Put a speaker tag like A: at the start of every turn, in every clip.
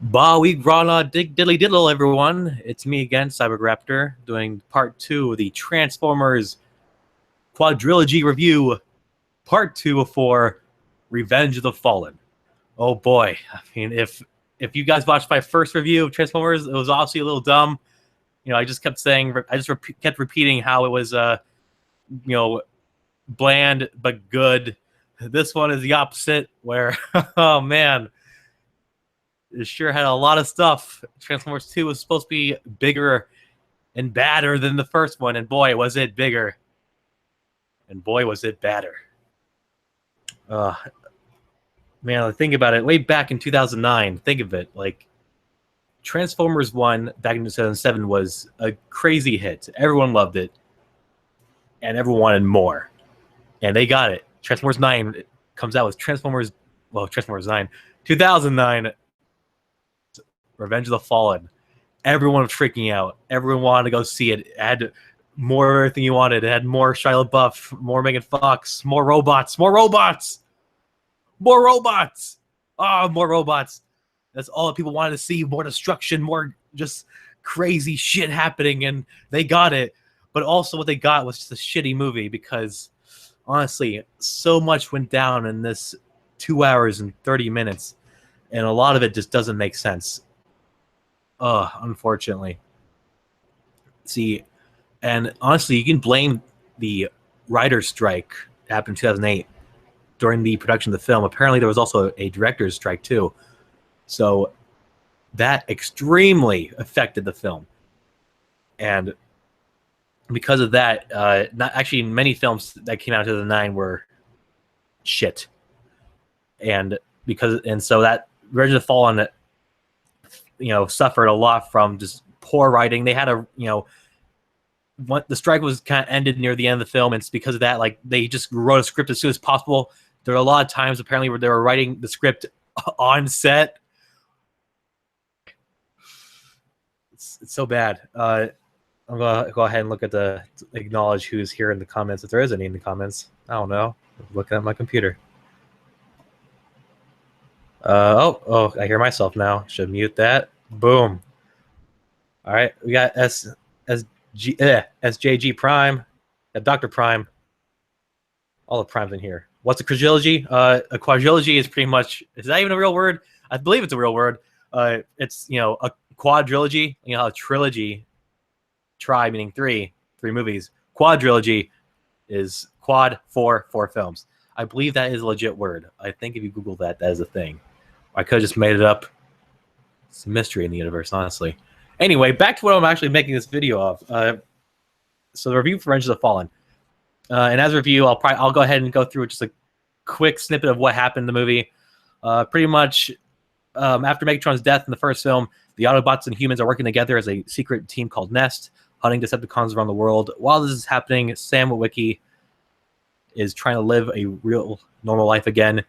A: Bah, we diddly diddle, everyone. It's me again, Cyborgraptor, doing part 2 of the Transformers Quadrilogy review, part 2 for Revenge of the Fallen. Oh boy, I mean, if you guys watched my first review of Transformers, it was obviously a little dumb. You know, I just kept saying, kept repeating how it was, bland but good. This one is the opposite, where, oh man. It sure had a lot of stuff. Transformers 2 was supposed to be bigger and badder than the first one, and boy, was it bigger. And boy, was it badder. Man, think about it. Way back in 2009, think of it. Like, Transformers 1 back in 2007 was a crazy hit. Everyone loved it. And everyone wanted more. And they got it. Transformers 9 comes out with Transformers 9. 2009, Revenge of the Fallen. Everyone was freaking out. Everyone wanted to go see it. It had more of everything you wanted. It had more Shia LaBeouf, more Megan Fox, more robots. More robots! More robots! Oh, more robots. That's all that people wanted to see. More destruction, more just crazy shit happening, and they got it. But also what they got was just a shitty movie because, honestly, so much went down in this 2 hours and 30 minutes, and a lot of it just doesn't make sense. Unfortunately. See, and honestly, you can blame the writer's strike that happened in 2008 during the production of the film. Apparently, there was also a director's strike, too. So that extremely affected the film. And because of that, not actually many films that came out in 2009 were shit. And so that Revenge of the Fallen, suffered a lot from just poor writing. They had the strike was kind of ended near the end of the film, and it's because of that, like, they just wrote a script as soon as possible. There were a lot of times apparently where they were writing the script on set. It's so bad. I'm gonna go ahead and look at acknowledge who's here in the comments, if there is any in the comments. I don't know. I'm looking at my computer. I hear myself now. Should mute that. Boom. All right, we got SJG Prime, Dr. Prime. All the primes in here. What's a quadrilogy? A quadrilogy is pretty much, is that even a real word? I believe it's a real word. It's, a quadrilogy, a trilogy, tri meaning three movies. Quadrilogy is quad, four films. I believe that is a legit word. I think if you Google that, that is a thing. I could have just made it up. It's a mystery in the universe, honestly. Anyway, back to what I'm actually making this video of. So the review for Revenge of the Fallen. And as a review, I'll go ahead and go through just a quick snippet of what happened in the movie. Pretty much, after Megatron's death in the first film, the Autobots and humans are working together as a secret team called Nest, hunting Decepticons around the world. While this is happening, Sam Witwicky is trying to live a real normal life again.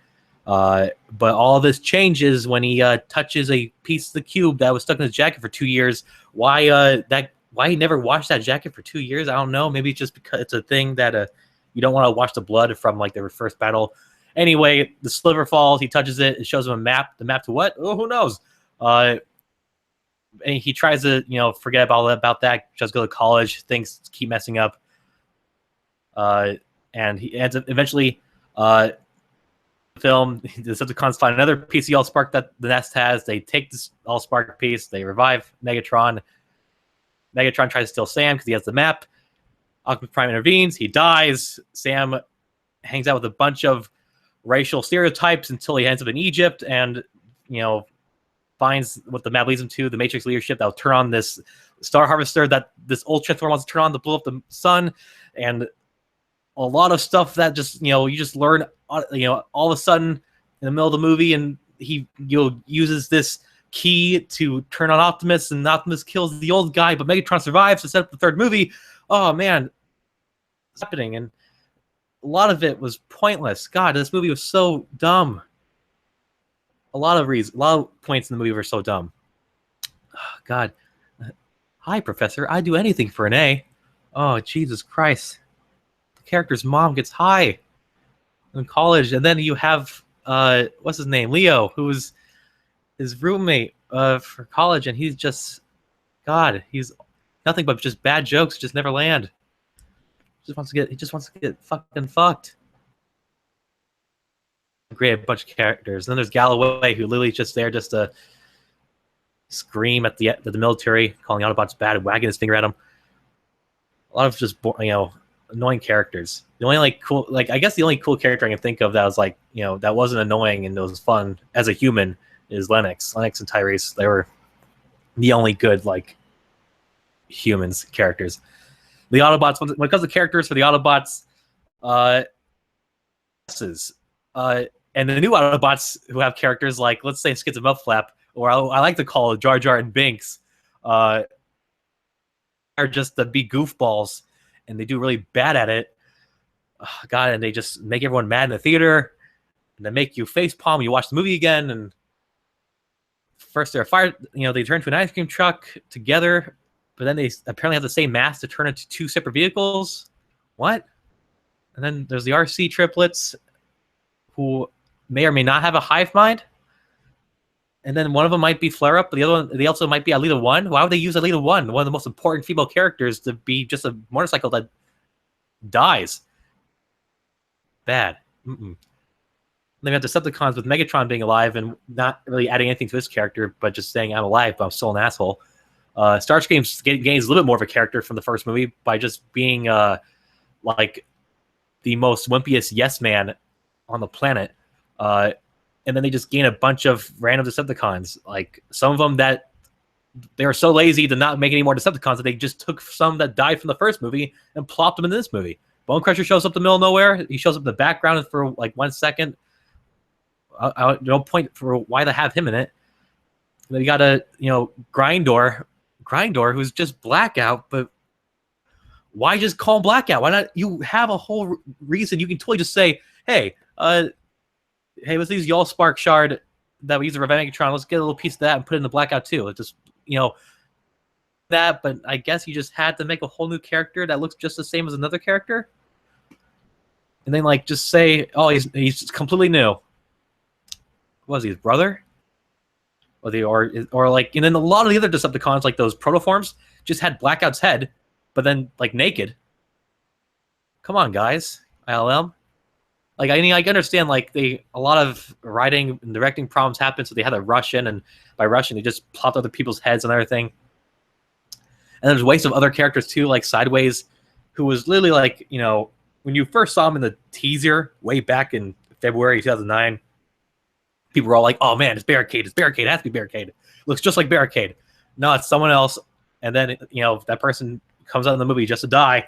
A: But all of this changes when he touches a piece of the cube that was stuck in his jacket for 2 years. Why he never washed that jacket for 2 years, I don't know. Maybe it's just because it's a thing that you don't want to wash the blood from, like, their first battle. Anyway, the sliver falls. He touches it. It shows him a map. The map to what? Oh, who knows? And he tries to, forget about that. Just go to college. Things keep messing up. And he ends up eventually. Film, the Decepticons find another piece of Allspark that the Nest has. They take this Allspark piece. They revive Megatron. Megatron tries to steal Sam because he has the map. Optimus Prime intervenes. He dies. Sam hangs out with a bunch of racial stereotypes until he ends up in Egypt and, finds what the map leads him to, the Matrix leadership that will turn on this star harvester that this old Transformer wants to turn on to blow up the sun. And a lot of stuff that just, you just learn, all of a sudden in the middle of the movie, and he uses this key to turn on Optimus, and Optimus kills the old guy, but Megatron survives to set up the third movie. Oh man, it's happening, and a lot of it was pointless. God, this movie was so dumb. A lot of points in the movie were so dumb. Oh, God. Hi, Professor. I'd do anything for an A. Oh, Jesus Christ. The character's mom gets high in college, and then you have what's his name, Leo, who's his roommate. for college, and he's just God. He's nothing but just bad jokes. Just never land. He just wants to get fucking fucked. Great, a bunch of characters. And then there's Galloway, who literally just there just to scream at the military, calling Autobots bad, wagging his finger at them. A lot of just annoying characters. The only I guess the only cool character I can think of that was that wasn't annoying and it was fun as a human is Lennox. Lennox and Tyrese, they were the only good humans characters. The Autobots, when it comes to characters for the Autobots, and the new Autobots who have characters like, let's say, Skids and Mudflap, or I like to call Jar Jar and Binks, are just the big goofballs, and they do really bad at it. Oh, God, and they just make everyone mad in the theater, and they make you facepalm. You watch the movie again, and first they're fired. They turn into an ice cream truck together, but then they apparently have the same mass to turn into two separate vehicles. What? And then there's the RC triplets, who may or may not have a hive mind. And then one of them might be Flare Up, but they also might be Alita 1. Why would they use Alita 1, one of the most important female characters, to be just a motorcycle that dies? Bad. Then we have Decepticons with Megatron being alive and not really adding anything to his character, but just saying, I'm alive, but I'm still an asshole. Starscream gains a little bit more of a character from the first movie by just being the most wimpiest yes man on the planet. And then they just gain a bunch of random Decepticons. Like, some of them that they were so lazy to not make any more Decepticons that they just took some that died from the first movie and plopped them in this movie. Bone Crusher shows up in the middle of nowhere. He shows up in the background for 1 second. No point for why they have him in it. And then you got Grindor, who's just Blackout, but why just call him Blackout? Why not? You have a whole reason. You can totally just say, hey, let's use Y'all Spark Shard that we use the Revenantron. Let's get a little piece of that and put it in the Blackout too. It just, that, but I guess you just had to make a whole new character that looks just the same as another character. And then just say, oh, he's completely new. Was he his brother? And then a lot of the other Decepticons, like those protoforms, just had Blackout's head, but then naked. Come on, guys. ILM. I understand, a lot of writing and directing problems happen, so they had to rush in, and by rushing, they just plopped other people's heads and everything. And there's waste of other characters, too, like Sideways, who was literally, when you first saw him in the teaser way back in February 2009, people were all like, oh, man, it's Barricade. It has to be Barricade. Looks just like Barricade. No, it's someone else. And then, that person comes out in the movie just to die.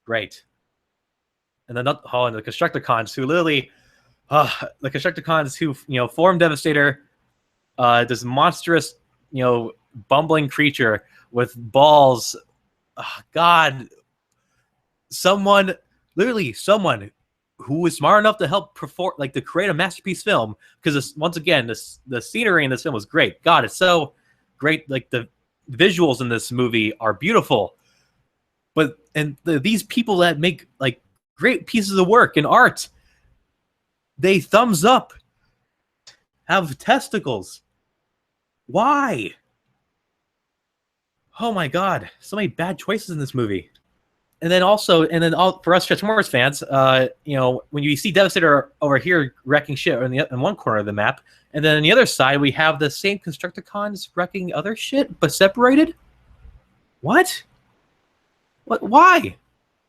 A: Great. And then the Constructicons, who literally, the Constructicons who form Devastator, this monstrous, bumbling creature with balls. Oh, God, someone who was smart enough to help perform, to create a masterpiece film, because once again, the scenery in this film was great. God, it's so great. The visuals in this movie are beautiful, but these people that make great pieces of work and art, they thumbs up, have testicles. Why? Oh my God, so many bad choices in this movie. And then for us Transformers fans, when you see Devastator over here wrecking shit in one corner of the map, and then on the other side we have the same Constructicons wrecking other shit, but separated. What? Why?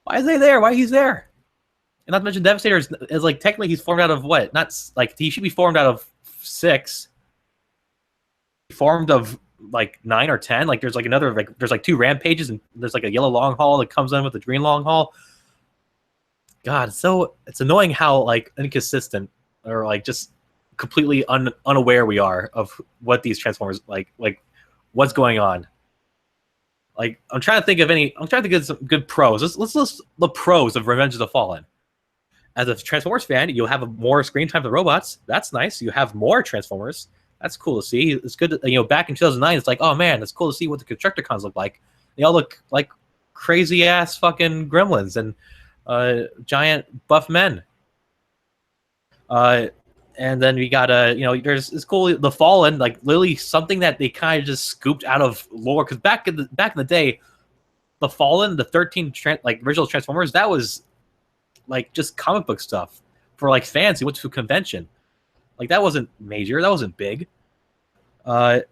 A: Why is they there? Why he's there? And not to mention, Devastator is technically he's formed out of what? Not he should be formed out of 6. Formed of 9 or 10. There's another there's 2 rampages, and there's a yellow long haul that comes in with the green long haul. God, so it's annoying how inconsistent or just completely unaware we are of what these Transformers what's going on. I'm trying to think of some good pros. Let's list the pros of Revenge of the Fallen. As a Transformers fan, you'll have more screen time for robots. That's nice. You have more Transformers. That's cool to see. It's good to, back in 2009, it's oh man, it's cool to see what the Constructicons look like. They all look like crazy ass fucking gremlins and giant buff men. And And then we got there's it's cool, the Fallen, like literally something that they kind of just scooped out of lore, because back in the day, the Fallen, the 13 original Transformers, that was like just comic book stuff for like fans who went to a convention. Like that wasn't major, that wasn't big. And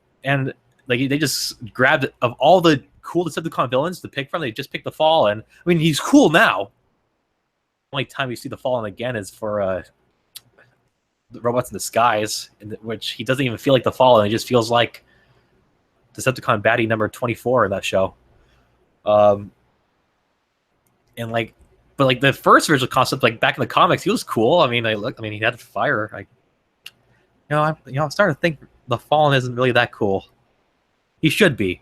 A: like they just grabbed of all the cool Decepticon villains to pick from, they just picked the Fallen. I mean, he's cool now. The only time you see the Fallen again is for the Robots in Disguise, in which he doesn't even feel like the Fallen. He just feels like Decepticon baddie number 24 in that show. And like, but like the first original concept, like back in the comics, he was cool. I mean, he had fire. I'm starting to think the Fallen isn't really that cool. He should be.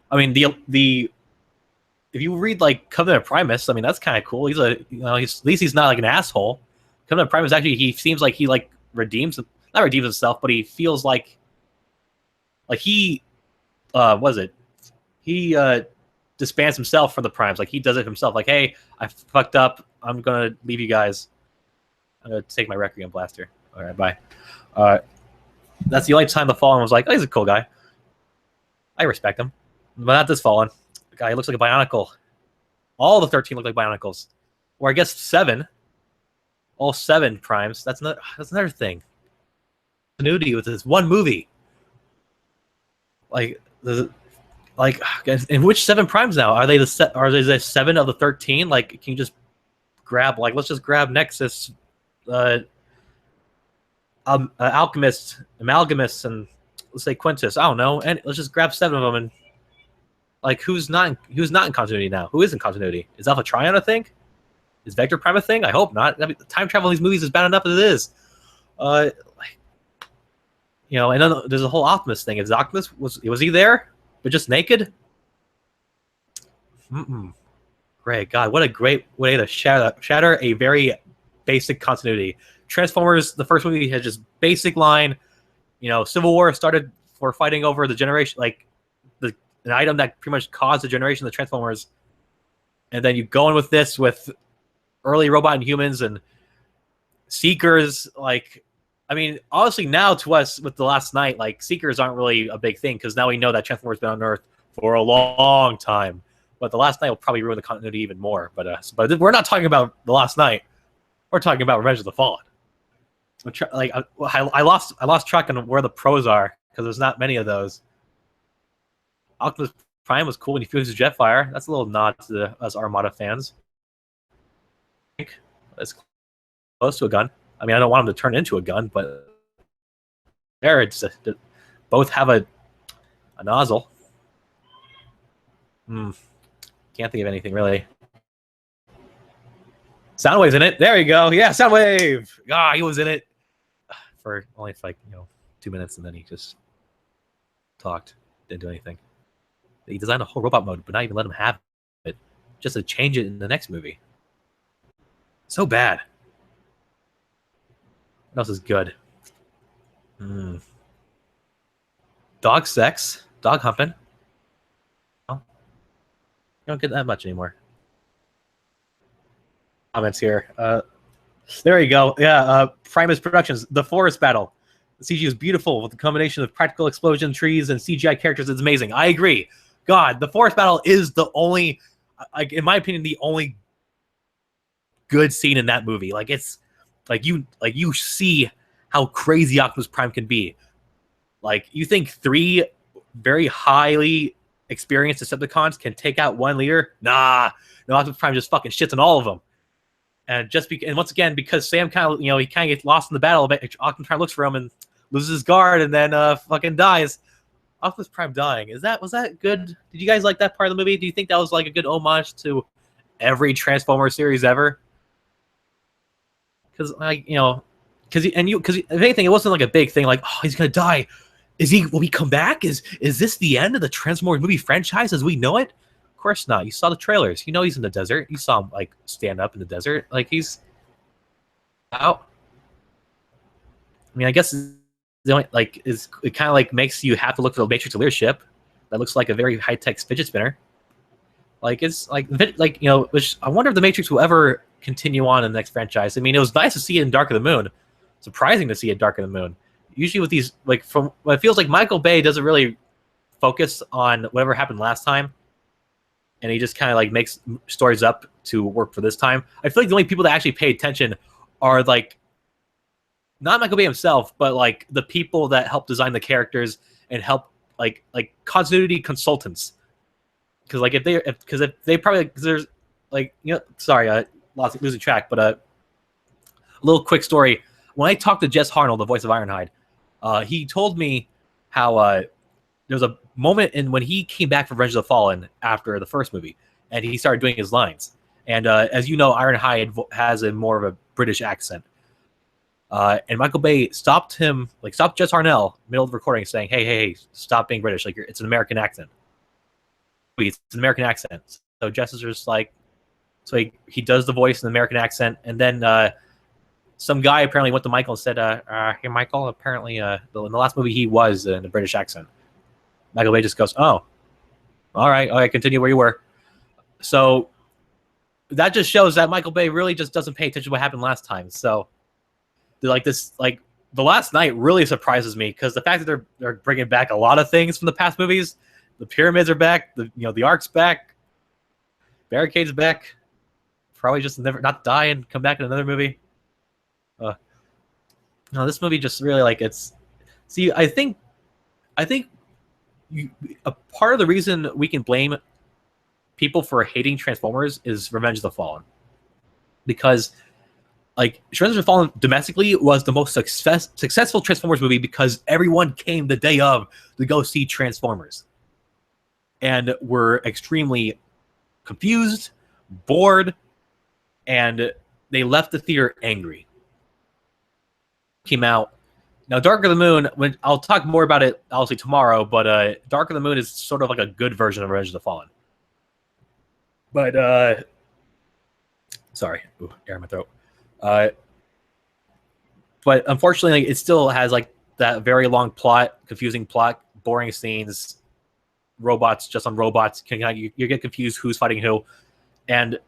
A: I mean, the if you read like Covenant of Primus, I mean that's kind of cool. He's at least he's not like an asshole. Covenant of Primus, actually, he seems like he like not redeems himself, but he feels like he he disbands himself from the Primes. Like he does it himself. Like, hey, I fucked up. I'm gonna leave you guys. I'm gonna take my Requiem blaster. All right, bye. That's the only time the Fallen was like, oh, he's a cool guy. I respect him, but not this Fallen. The guy looks like a Bionicle. All the 13 look like Bionicles, or I guess 7. All 7 Primes. That's another thing. Continuity with this one movie. In which 7 Primes now? Are they the 7 of the 13? Like, can you just grab, like, let's just grab Nexus, Alchemist, Amalgamous, and let's say Quintus. I don't know, and let's just grab 7 of them. And like, who's not in continuity now? Who is in continuity? Is Alpha Trion a thing? Is Vector Prime a thing? I hope not. I mean, time travel in these movies is bad enough as it is. And then there's a whole Optimus thing. Is Optimus was he there, but just naked? Great God, what a great way to shatter a very basic continuity. Transformers, the first movie, had just basic line. Civil War started for fighting over the generation, like an item that pretty much caused the generation of the Transformers, and then you go in with this with early Robot and Humans and Seekers. Like, I mean, honestly, now to us with The Last Night, like Seekers aren't really a big thing because now we know that Transformers been on Earth for a long time. But The Last Night will probably ruin the continuity even more. But we're not talking about The Last Night. We're talking about Revenge of the Fallen. Like I lost track on where the pros are because there's not many of those. Optimus Prime was cool when he fuses Jetfire. That's a little nod to us Armada fans. It's close to a gun. I mean, I don't want him to turn into a gun, but there, both have a nozzle. Can't think of anything really. Soundwave's in it. There you go. Yeah, Soundwave. He was in it for only like 2 minutes, and then he just talked. Didn't do anything. He designed a whole robot mode, but not even let him have it, just to change it in the next movie. So bad. What else is good? Dog sex, dog humping. Well, you don't get that much anymore. Comments here. There you go. Yeah, Primus Productions, The Forest Battle. The CG is beautiful with the combination of practical explosion, trees, and CGI characters. It's amazing. I agree. God, The Forest Battle is the only, in my opinion, the only good scene in that movie. Like, it's like you see how crazy Optimus Prime can be. Like, you think 3 very highly experienced Decepticons can take out 1 leader? Nah, no, Optimus Prime just fucking shits on all of them. And and once again, because Sam kind of he kind of gets lost in the battle, Optimus Prime looks for him and loses his guard, and then fucking dies. Optimus Prime dying, was that good? Did you guys like that part of the movie? Do you think that was like a good homage to every Transformer series ever? Because because if anything, it wasn't like a big thing. Like, oh, he's gonna die. Will he come back? Is this the end of the Transformers movie franchise as we know it? Of course not. You saw the trailers. You know he's in the desert. You saw him like stand up in the desert. Like, he's out. I mean, I guess the only it kind of like makes you have to look for the Matrix leadership. That looks like a very high tech fidget spinner. Like, it's like which I wonder if the Matrix will ever continue on in the next franchise. I mean, it was nice to see it in Dark of the Moon, surprising to see at Dark of the Moon. Usually with these, like, from what it feels like, Michael Bay doesn't really focus on whatever happened last time, and he just kind of like makes stories up to work for this time. I feel like the only people that actually pay attention are like not Michael Bay himself, but like the people that help design the characters and help like continuity consultants. Because like if they probably, because there's like, you know, sorry, losing track, but a little quick story. When I talked to Jess Harnell, the voice of Ironhide, he told me how there was a moment in when he came back from Revenge of the Fallen after the first movie, and he started doing his lines. And as you know, Ironhide has a more of a British accent. And Michael Bay stopped Jess Harnell middle of the recording, saying, "Hey, stop being British. Like, it's an American accent. It's an American accent." So Jess is just like, so he does the voice in the American accent, and then some guy apparently went to Michael and said, "Hey, Michael, apparently in the last movie he was in a British accent." Michael Bay just goes, "Oh, all right, continue where you were." So that just shows that Michael Bay really just doesn't pay attention to what happened last time. So like this, like The Last Night really surprises me, because the fact that they're bringing back a lot of things from the past movies. The pyramids are back. The Ark's back. Barricade's back. Probably just never not die and come back in another movie. No, this movie just really like it's. See, I think a part of the reason we can blame people for hating Transformers is Revenge of the Fallen, because like Revenge of the Fallen domestically was the most successful Transformers movie because everyone came the day of to go see Transformers, and were extremely confused, bored, and they left the theater angry. Came out. Now, Dark of the Moon, when I'll talk more about it, obviously, tomorrow, but Dark of the Moon is sort of like a good version of Revenge of the Fallen. But, sorry. Ooh, air in my throat. But unfortunately, it still has like that very long plot, confusing plot, boring scenes, robots just on robots. You get confused who's fighting who. And,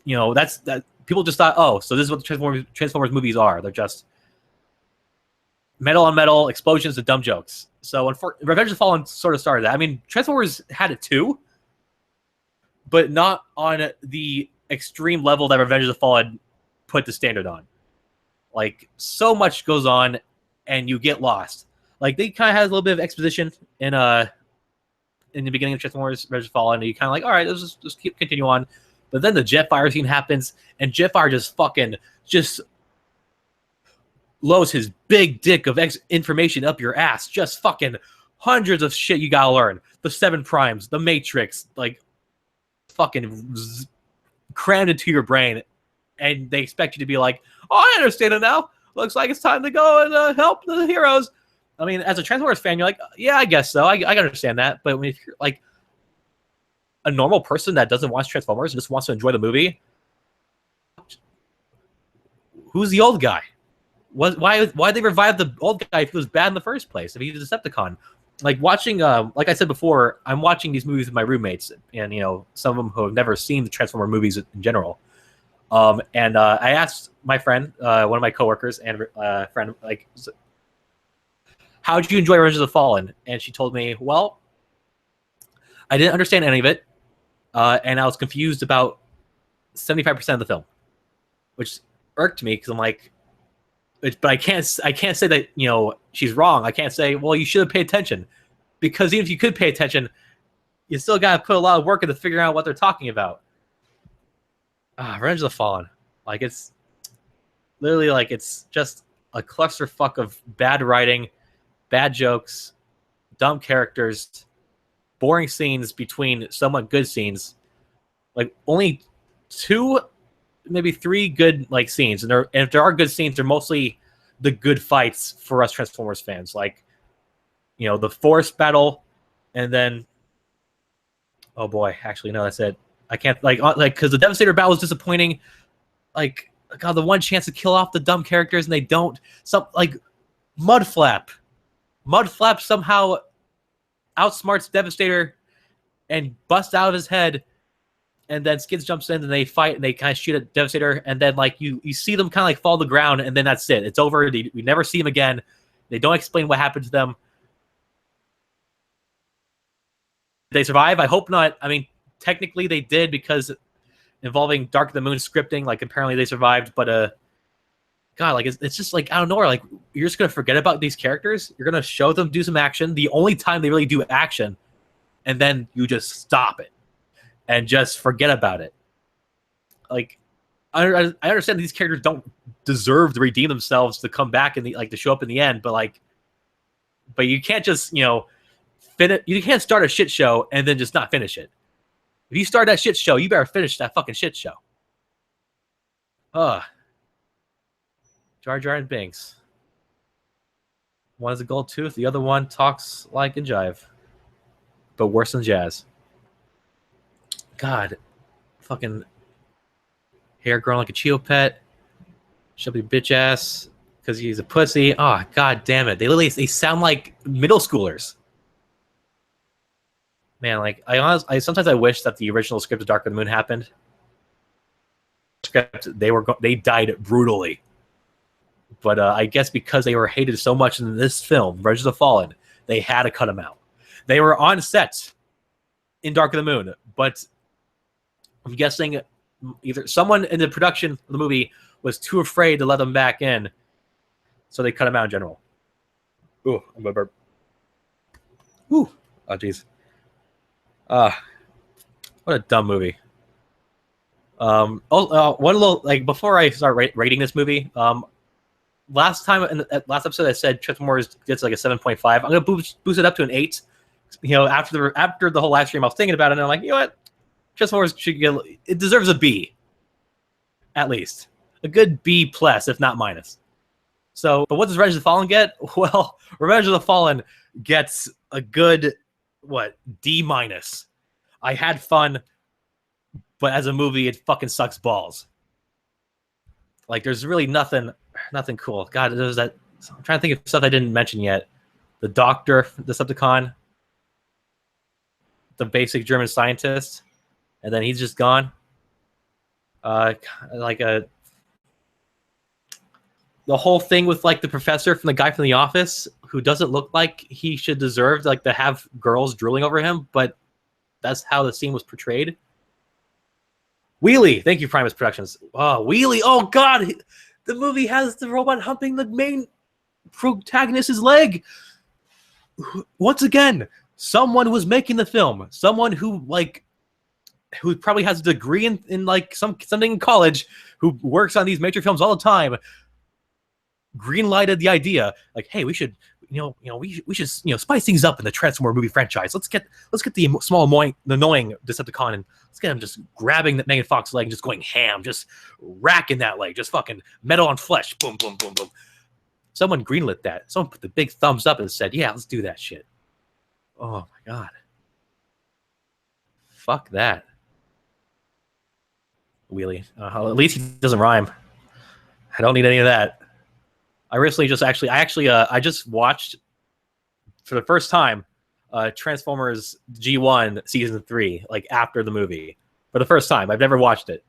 A: you know, that people just thought, oh, so this is what the Transformers movies are. They're just metal on metal, explosions, and dumb jokes. So Revenge of the Fallen sort of started that. I mean, Transformers had it too, but not on the extreme level that Revenge of the Fallen put the standard on. Like, so much goes on, and you get lost. Like, they kind of has a little bit of exposition in the beginning of Transformers Revenge of the Fallen, and you kind of like, all right, let's just continue on. But then the Jetfire scene happens, and Jetfire just fucking blows his big dick of information up your ass. Just fucking hundreds of shit you gotta learn. The 7 primes, the Matrix, like fucking crammed into your brain, and they expect you to be like, oh, I understand it now. Looks like it's time to go and help the heroes. I mean, as a Transformers fan, you're like, yeah, I guess so. I can understand that. But if you're like a normal person that doesn't watch Transformers and just wants to enjoy the movie, who's the old guy? Why they revive the old guy if he was bad in the first place? If he's a Decepticon, like watching, like I said before, I'm watching these movies with my roommates, and you know, some of them who have never seen the Transformer movies in general. And I asked my friend, one of my coworkers and friend, like, how did you enjoy Revenge of the Fallen? And she told me, well, I didn't understand any of it, and I was confused about 75% of the film, which irked me because I'm like, but I can't say that, you know, she's wrong. I can't say, well, you should have paid attention, because even if you could pay attention, you still got to put a lot of work into figuring out what they're talking about. Revenge of the Fallen, like, it's literally like it's just a clusterfuck of bad writing, bad jokes, dumb characters, boring scenes between somewhat good scenes. Like only 2, maybe 3 good like scenes, and if there are good scenes, they're mostly the good fights for us Transformers fans. Like, you know, the forest battle, and then, oh boy, actually no, that's it. I can't like because the Devastator battle is disappointing. Like, God, the one chance to kill off the dumb characters and they don't. Some like Mudflap somehow outsmarts Devastator and busts out of his head and then Skids jumps in and they fight and they kind of shoot at Devastator, and then like you see them kind of like fall to the ground, and then that's it. It's over. We never see them again. They don't explain what happened to them. Did they survive? I hope not. I mean, technically they did because involving Dark of the Moon scripting, like apparently they survived, but God, like it's just like out of nowhere. Like you're just gonna forget about these characters. You're gonna show them do some action. The only time they really do action, and then you just stop it and just forget about it. Like I understand these characters don't deserve to redeem themselves to come back and like to show up in the end, but you can't just finish. You can't start a shit show and then just not finish it. If you start that shit show, you better finish that fucking shit show. Jar Jar and Binks. One is a gold tooth, the other one talks like a jive, but worse than jazz. God, fucking hair growing like a Chio pet. She'll be bitch ass because he's a pussy. Oh, God damn it. They sound like middle schoolers. Man, like I sometimes I wish that the original script of Dark of the Moon happened. They died brutally. But I guess because they were hated so much in this film, Revenge of the Fallen, they had to cut them out. They were on set in Dark of the Moon, but I'm guessing either someone in the production of the movie was too afraid to let them back in, so they cut them out in general. Ooh, I'm gonna burp. Ooh, oh jeez. What a dumb movie. One little like before I start rating this movie, last time in the last episode I said Transformers gets like a 7.5. I'm gonna boost it up to an 8. After the whole live stream, I was thinking about it, and I'm like, you know what, Transformers should get, it deserves a B, at least a good B plus, if not minus. So, but what does Revenge of the Fallen get? Well, Revenge of the Fallen gets a good D minus. I had fun, but as a movie, it fucking sucks balls. Like, there's really nothing cool. God, there's that. I'm trying to think of stuff I didn't mention yet. The Doctor, the Decepticon, the basic German scientist, and then he's just gone. The whole thing with like the professor from the guy from The Office, who doesn't look like he should deserve like to have girls drooling over him, but that's how the scene was portrayed. Wheelie, thank you, Primus Productions. Oh, Wheelie, oh God, the movie has the robot humping the main protagonist's leg. Once again, someone was making the film, someone who probably has a degree in like something in college, who works on these major films all the time, green-lighted the idea, like, hey, we should spice things up in the Transformer movie franchise. Let's get the small annoying Decepticon, and let's get him just grabbing that Megan Fox leg and just going ham, just racking that leg, just fucking metal on flesh, boom, boom, boom, boom. Someone greenlit that. Someone put the big thumbs up and said, yeah, let's do that shit. Oh my God. Fuck that. Wheelie. At least he doesn't rhyme. I don't need any of that. I just watched for the first time Transformers G1 season 3, like after the movie, for the first time. I've never watched it,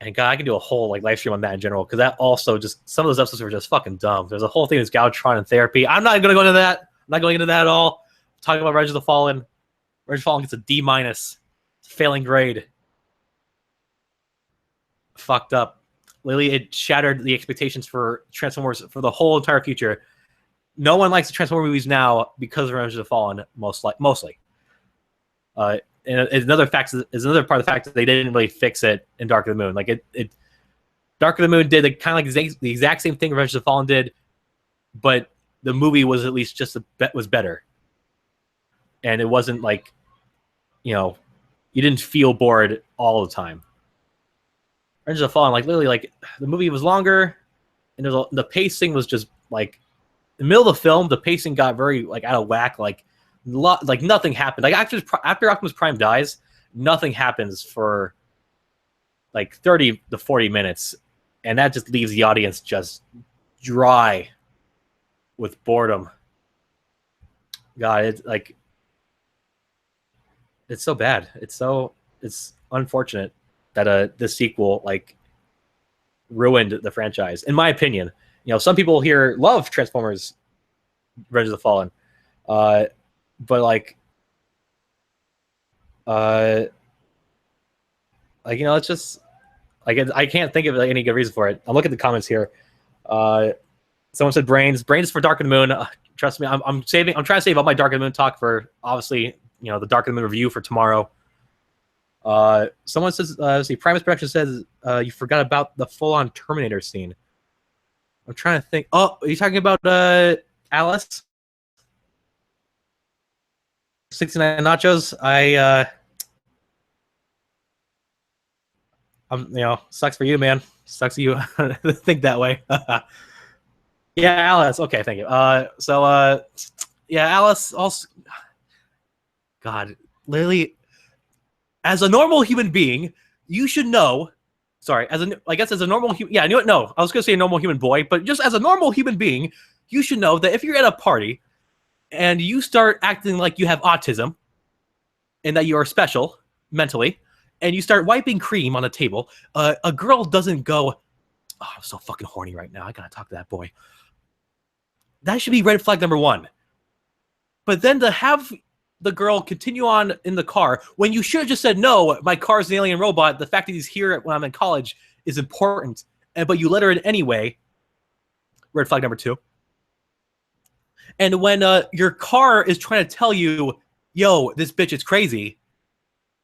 A: and God, I can do a whole like live stream on that in general, because that also just, some of those episodes were just fucking dumb. There's a whole thing with Galvatron and therapy. I'm not gonna go into that. I'm not going into that at all. I'm talking about Revenge of the Fallen. Revenge of the Fallen gets a D minus, failing grade. Fucked up. Lily, it shattered the expectations for Transformers for the whole entire future. No one likes the Transformers movies now because of Revenge of the Fallen, mostly. And another part of the fact that they didn't really fix it in Dark of the Moon. Like Dark of the Moon did kind of like the exact same thing Revenge of the Fallen did, but the movie was at least was better, and it wasn't like, you didn't feel bored all the time. Revenge of the Fallen, like literally, like the movie was longer, and the pacing was just like, in the middle of the film, the pacing got very like out of whack. Like nothing happened. Like after Optimus Prime dies, nothing happens for like 30 to 40 minutes, and that just leaves the audience just dry with boredom. God, it's so bad. It's unfortunate that this sequel like ruined the franchise, in my opinion. You know, some people here love Transformers Revenge of the Fallen, but like you know, it's just like I can't think of any good reason for it. I'm looking at the comments here. Someone said brains for Dark of the Moon. Trust me, I'm trying to save all my Dark of the Moon talk for, obviously, you know, the Dark of the Moon review for tomorrow. Someone says, let's see, Primus Production says you forgot about the full-on Terminator scene. I'm trying to think. Oh, are you talking about Alice? 69 Nachos? You know, sucks for you, man. Sucks for you to think that way. Yeah, Alice. Okay, thank you. Yeah, Alice also. God, literally, as a normal human being, you should know. Sorry, I guess as a normal human. Yeah, I knew it. No, I was gonna say a normal human boy, but just as a normal human being, you should know that if you're at a party and you start acting like you have autism and that you are special mentally, and you start wiping cream on the table, a girl doesn't go, "Oh, I'm so fucking horny right now. I gotta talk to that boy." That should be red flag number one. But then to have the girl continue on in the car when you should have just said, "No, my car's an alien robot. The fact that he's here when I'm in college is important," but you let her in anyway. Red flag number two. And when your car is trying to tell you, "Yo, this bitch is crazy,"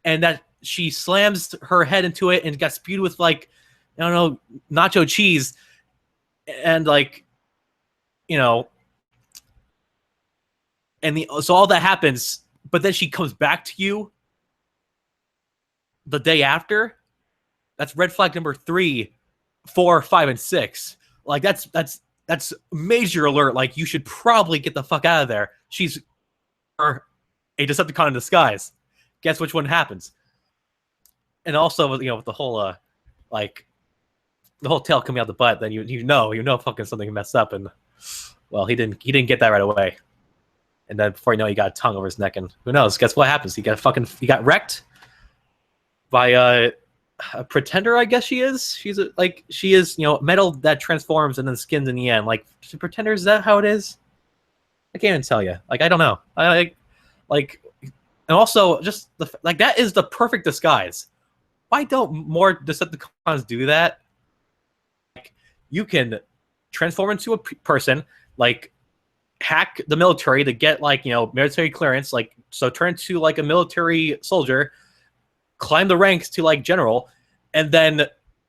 A: and that she slams her head into it and got spewed with, like, I don't know, nacho cheese, and like, you know, and so all that happens, but then she comes back to you the day after. That's red flag number 3, 4, 5, and 6. Like that's major alert. Like, you should probably get the fuck out of there. She's a Decepticon in disguise. Guess which one happens? And also, you know, with the whole like the whole tail coming out the butt, then you know fucking something messed up, and well, he didn't get that right away. And then before you know it, he got a tongue over his neck, and who knows? Guess what happens? He got wrecked by a pretender, I guess she is. She is, you know, metal that transforms and then skins in the end. Like, pretender, is that how it is? I can't even tell you. Like, I don't know. And also just that is the perfect disguise. Why don't more Decepticons do that? Like, you can transform into a person, like hack the military to get, like, you know, military clearance, like, so turn to like a military soldier, climb the ranks to like general, and then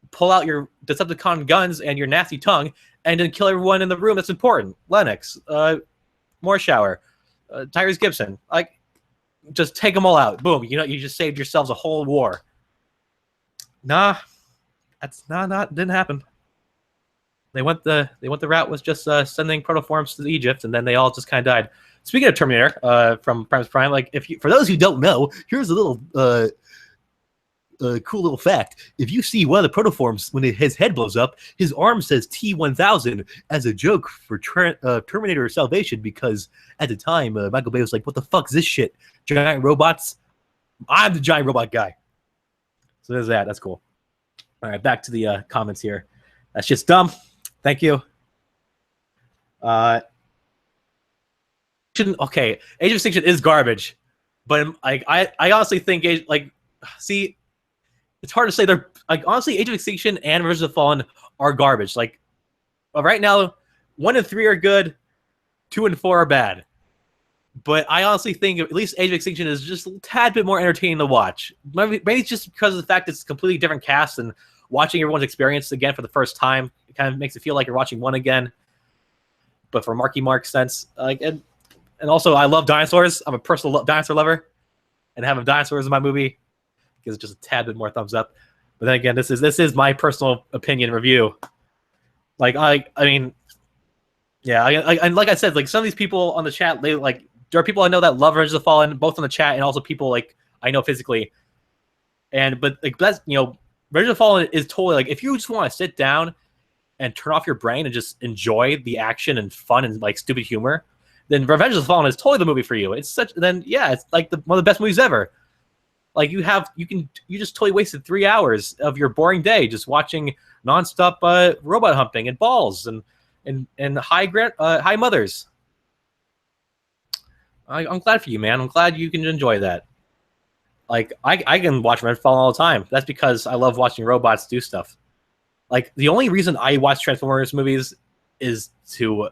A: pull out your Decepticon guns and your nasty tongue and then kill everyone in the room that's important. Lennox, Morshower, Tyrese Gibson, like, just take them all out. Boom, you know, you just saved yourselves a whole war. Nah, that's didn't happen. They went the route was just sending protoforms to Egypt, and then they all just kind of died. Speaking of Terminator, from Primus Prime, like, for those who don't know, here's a little cool little fact. If you see one of the protoforms, when his head blows up, his arm says T-1000 as a joke for Terminator Salvation, because at the time, Michael Bay was like, "What the fuck is this shit? Giant robots? I'm the giant robot guy." So there's that. That's cool. All right, back to the comments here. That's just dumb. Thank you. Okay, Age of Extinction is garbage, but I honestly think see, it's hard to say. They're like, honestly, Age of Extinction and Revenge of the Fallen are garbage. Like, right now, 1 and 3 are good, 2 and 4 are bad. But I honestly think at least Age of Extinction is just a tad bit more entertaining to watch. Maybe it's just because of the fact it's a completely different cast, and watching everyone's experience again for the first time, it kind of makes it feel like you're watching one again. But for Marky Mark's sense, and also, I love dinosaurs. I'm a personal dinosaur lover, and having dinosaurs in my movie gives it just a tad bit more thumbs up. But then again, this is my personal opinion review. Like, I mean, yeah, and like I said, like, some of these people on the chat, they like, there are people I know that love Revenge of the Fallen, both on the chat and also people like I know physically. But like, that's, you know, Revenge of the Fallen is totally like, if you just want to sit down and turn off your brain and just enjoy the action and fun and like stupid humor, then Revenge of the Fallen is totally the movie for you. It's like one of the best movies ever. Like you just totally wasted 3 hours of your boring day just watching nonstop robot humping and balls and high mothers. I'm glad for you, man. I'm glad you can enjoy that. Like I can watch Redfall all the time. That's because I love watching robots do stuff. Like the only reason I watch Transformers movies is to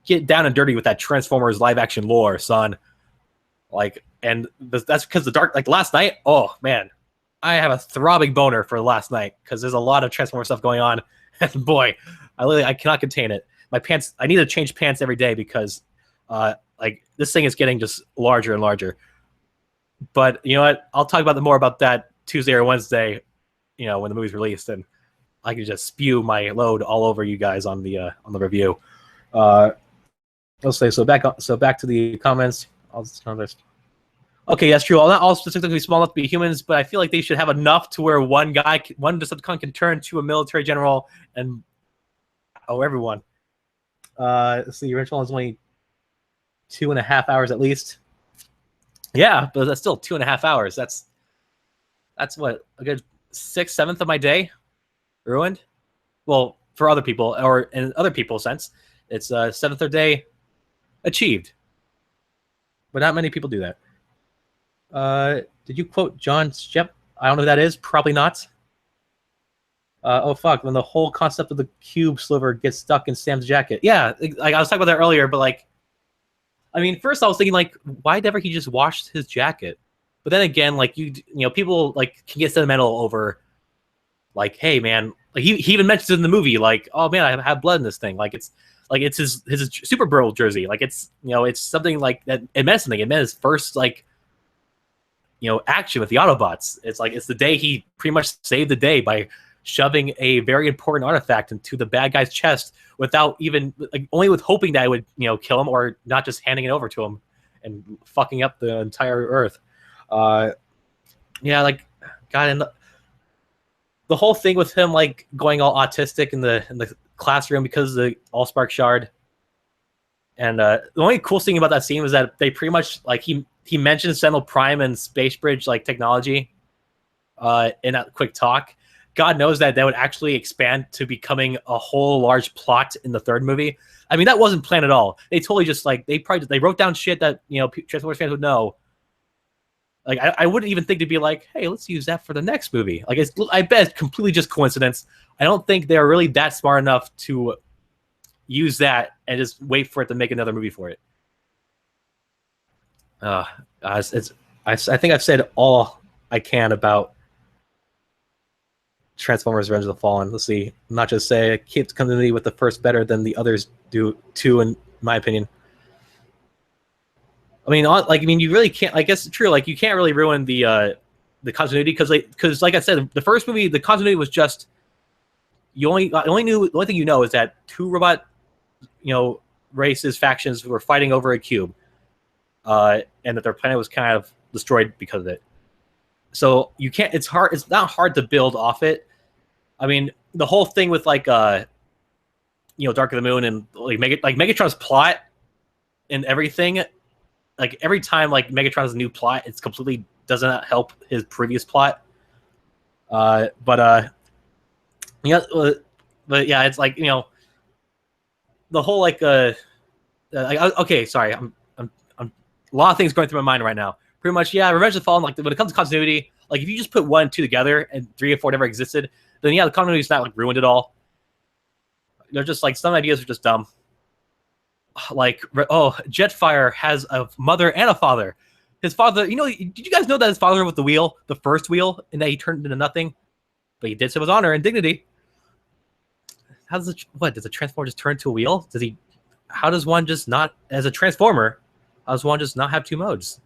A: get down and dirty with that Transformers live action lore, son. Like, and that's because like last night, oh man, I have a throbbing boner for last night because there's a lot of Transformers stuff going on, and boy, I cannot contain it. My pants, I need to change pants every day because, like this thing is getting just larger and larger. But you know what? I'll talk more about that Tuesday or Wednesday, when the movie's released, and I can just spew my load all over you guys on the review. Let's say so. Back to the comments. Okay, that's true. Not all specifically small enough to be humans, but I feel like they should have enough to where one Decepticon can turn to a military general and everyone. Let's see. Your original is only 2.5 hours at least. Yeah, but that's still 2.5 hours. That's what, a good 6/7 of my day ruined. Well, for other people, or in other people's sense, it's a 7th of their day achieved. But not many people do that. Did you quote John Shep? I don't know who that is. Probably not. Oh fuck! When the whole concept of the cube sliver gets stuck in Sam's jacket. Yeah, like I was talking about that earlier, but like, I mean, first I was thinking like, why never he just washed his jacket? But then again, like people like can get sentimental over, like, hey man, like he even mentions it in the movie, like, oh man, I have blood in this thing, like it's his Supergirl jersey, like it's it's something like that. It meant something. It meant his first like action with the Autobots. It's like it's the day he pretty much saved the day by shoving a very important artifact into the bad guy's chest without even only with hoping that it would kill him, or not just handing it over to him and fucking up the entire Earth. Yeah, like God, and the whole thing with him like going all autistic in the classroom because of the Allspark shard. And the only cool thing about that scene was that they pretty much like he mentioned Sentinel Prime and Space Bridge like technology in that quick talk. God knows that would actually expand to becoming a whole large plot in the third movie. I mean, that wasn't planned at all. They totally just like they wrote down shit that Transformers fans would know. Like I wouldn't even think to be like, hey, let's use that for the next movie. Like I bet it's completely just coincidence. I don't think they're really that smart enough to use that and just wait for it to make another movie for it. I think I've said all I can about Transformers: Revenge of the Fallen. Let's see. Not just say keep the continuity with the first better than the others do too, in my opinion. I mean, you really can't. I guess it's true. Like, you can't really ruin the continuity because, like I said, the first movie, the continuity was just the only thing you know is that two robot, races, factions were fighting over a cube, and that their planet was kind of destroyed because of it. So you can't. It's hard. It's not hard to build off it. I mean, the whole thing with Dark of the Moon and Megatron's plot and everything. Like every time Megatron has a new plot, it's completely doesn't help his previous plot. But yeah, it's like the whole okay, sorry, I'm a lot of things going through my mind right now. Pretty much, yeah, Revenge of the Fallen. Like when it comes to continuity, like if you just put 1 and 2 together and 3 and 4 never existed, then yeah, the continuity is not ruined at all. They're just some ideas are just dumb. Like, oh, Jetfire has a mother and a father. His father, did you guys know that his father was the first wheel, and that he turned into nothing? But he did so with honor and dignity. Does a Transformer just turn into a wheel? How does one just not, as a Transformer, how does one just not have 2 modes?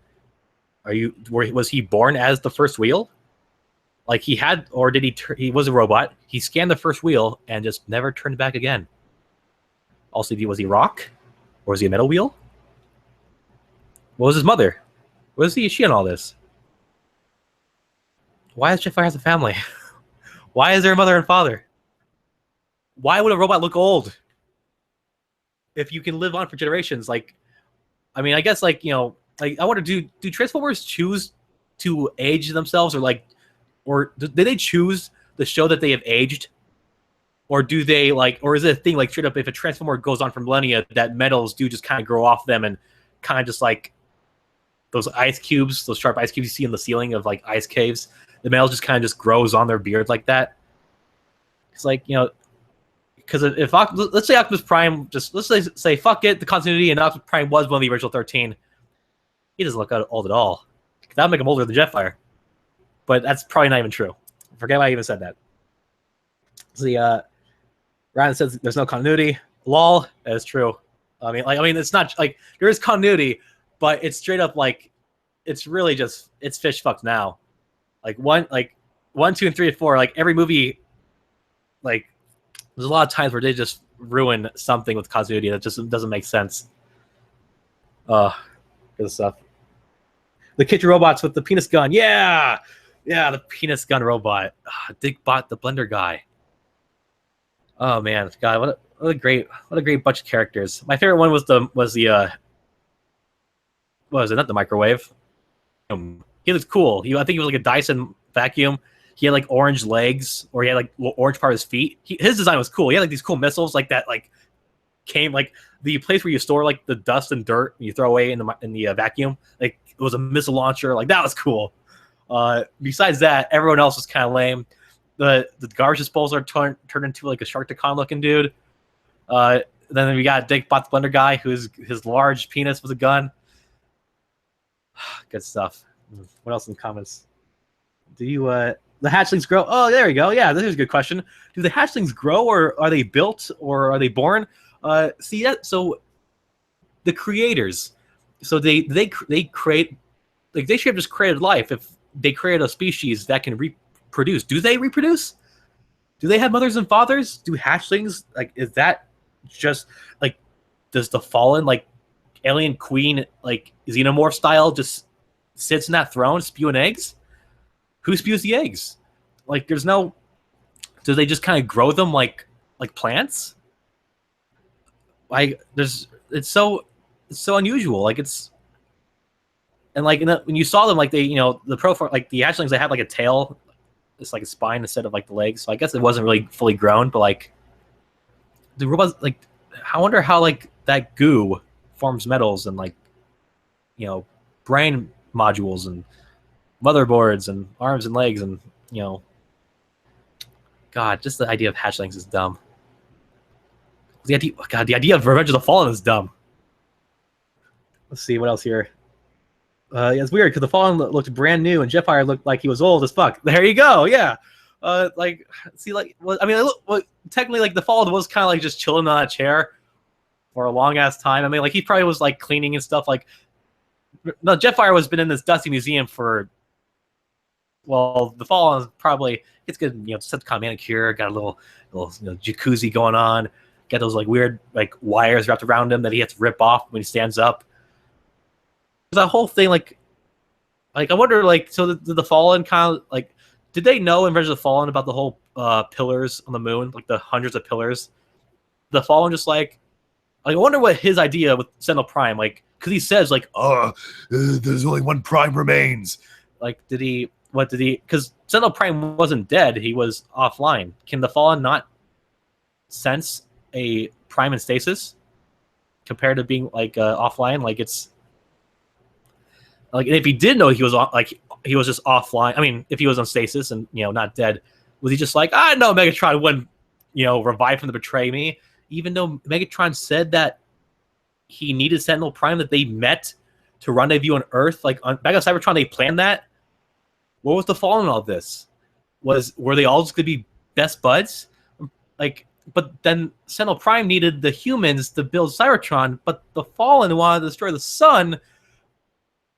A: Was he born as the first wheel? Like he had, or did he was a robot, he scanned the first wheel and just never turned back again. Also, was he rock? Or was he a metal wheel? What was his mother? What is she in all this? Why does Jetfire have a family? Why is there a mother and father? Why would a robot look old? If you can live on for generations, I mean, I guess I wonder, do Transformers choose to age themselves, or like, or did they choose to show that they have aged, or do they like, or is it a thing like straight up if a transformer goes on for millennia that metals do just kind of grow off them and kind of just like those ice cubes, those sharp ice cubes you see in the ceiling of like ice caves, the metal just kind of just grows on their beard like that. It's like, you know, because if let's say Optimus Prime just let's say fuck it, the continuity, and Optimus Prime was one of the original 13, he doesn't look old at all. That would make him older than Jetfire, but that's probably not even true. Forget why I even said that. So Ryan says there's no continuity. Lol, that is true. I mean, it's not like there is continuity, but it's straight up like it's really just it's fish fucked now. Like one, 2, and 3, and 4. Like every movie, like there's a lot of times where they just ruin something with continuity that just doesn't make sense. Good stuff. The kitchen robots with the penis gun. Yeah, the penis gun robot. Dickbot the blender guy. Oh man, God, what a great bunch of characters. My favorite one was the what was it? Not the microwave. He looked cool. I think he was like a Dyson vacuum. He had like orange legs, or he had like orange part of his feet. His design was cool. He had like these cool missiles, like that, like came like the place where you store like the dust and dirt you throw away in the vacuum. Like it was a missile launcher. Like that was cool. Besides that, everyone else was kind of lame. The garbage disposal turned into like a Sharktacon looking dude. Then we got Dickbot the Blender guy, whose large penis was a gun. Good stuff. What else in the comments? Do you the hatchlings grow? Oh, there we go. Yeah, this is a good question. Do the hatchlings grow, or are they built, or are they born? See that? So the creators, so they create, like they should have just created life. If they created a species that can reproduce, do they reproduce? Do they have mothers and fathers? Do hatchlings, like, is that just like, does the fallen like alien queen like xenomorph style just sits in that throne spewing eggs? Who spews the eggs? Like, there's no. Do they just kind of grow them like plants? Like, it's so unusual. Like it's, and like when you saw them, like they, the profile, like the hatchlings, they had like a tail, it's like a spine instead of like the legs. So I guess it wasn't really fully grown, but like the robots, like I wonder how like that goo forms metals and like brain modules and motherboards and arms and legs and God, just the idea of hatchlings is dumb. The idea of Revenge of the Fallen is dumb. Let's see what else here. Yeah, it's weird because the Fallen looked brand new and Jetfire looked like he was old as fuck. There you go. Yeah. Like, see, like, well, I mean, technically, like the Fallen was kind of like just chilling on a chair for a long ass time. I mean, like he probably was like cleaning and stuff. Like, no, Jetfire has been in this dusty museum for. Well, the Fallen probably it's good. Decepticon manicure, got a little jacuzzi going on. Got those like weird like wires wrapped around him that he has to rip off when he stands up. That whole thing, like I wonder, like, so the Fallen kind of like, did they know in Revenge of the Fallen about the whole pillars on the moon, like the hundreds of pillars? The Fallen just like I wonder what his idea with Sentinel Prime, like, because he says like, there's only one Prime remains. Like, what did he? Because Sentinel Prime wasn't dead; he was offline. Can the Fallen not sense a Prime in stasis compared to being like offline? Like it's. Like, if he did know he was he was just offline. I mean, if he was on stasis and not dead, was he just like, no, Megatron wouldn't revive him to betray me? Even though Megatron said that he needed Sentinel Prime, that they met to rendezvous on Earth, like back on Cybertron, they planned that. What was the Fallen in all this? Were they all just gonna be best buds? Like, but then Sentinel Prime needed the humans to build Cybertron, but the Fallen wanted to destroy the sun.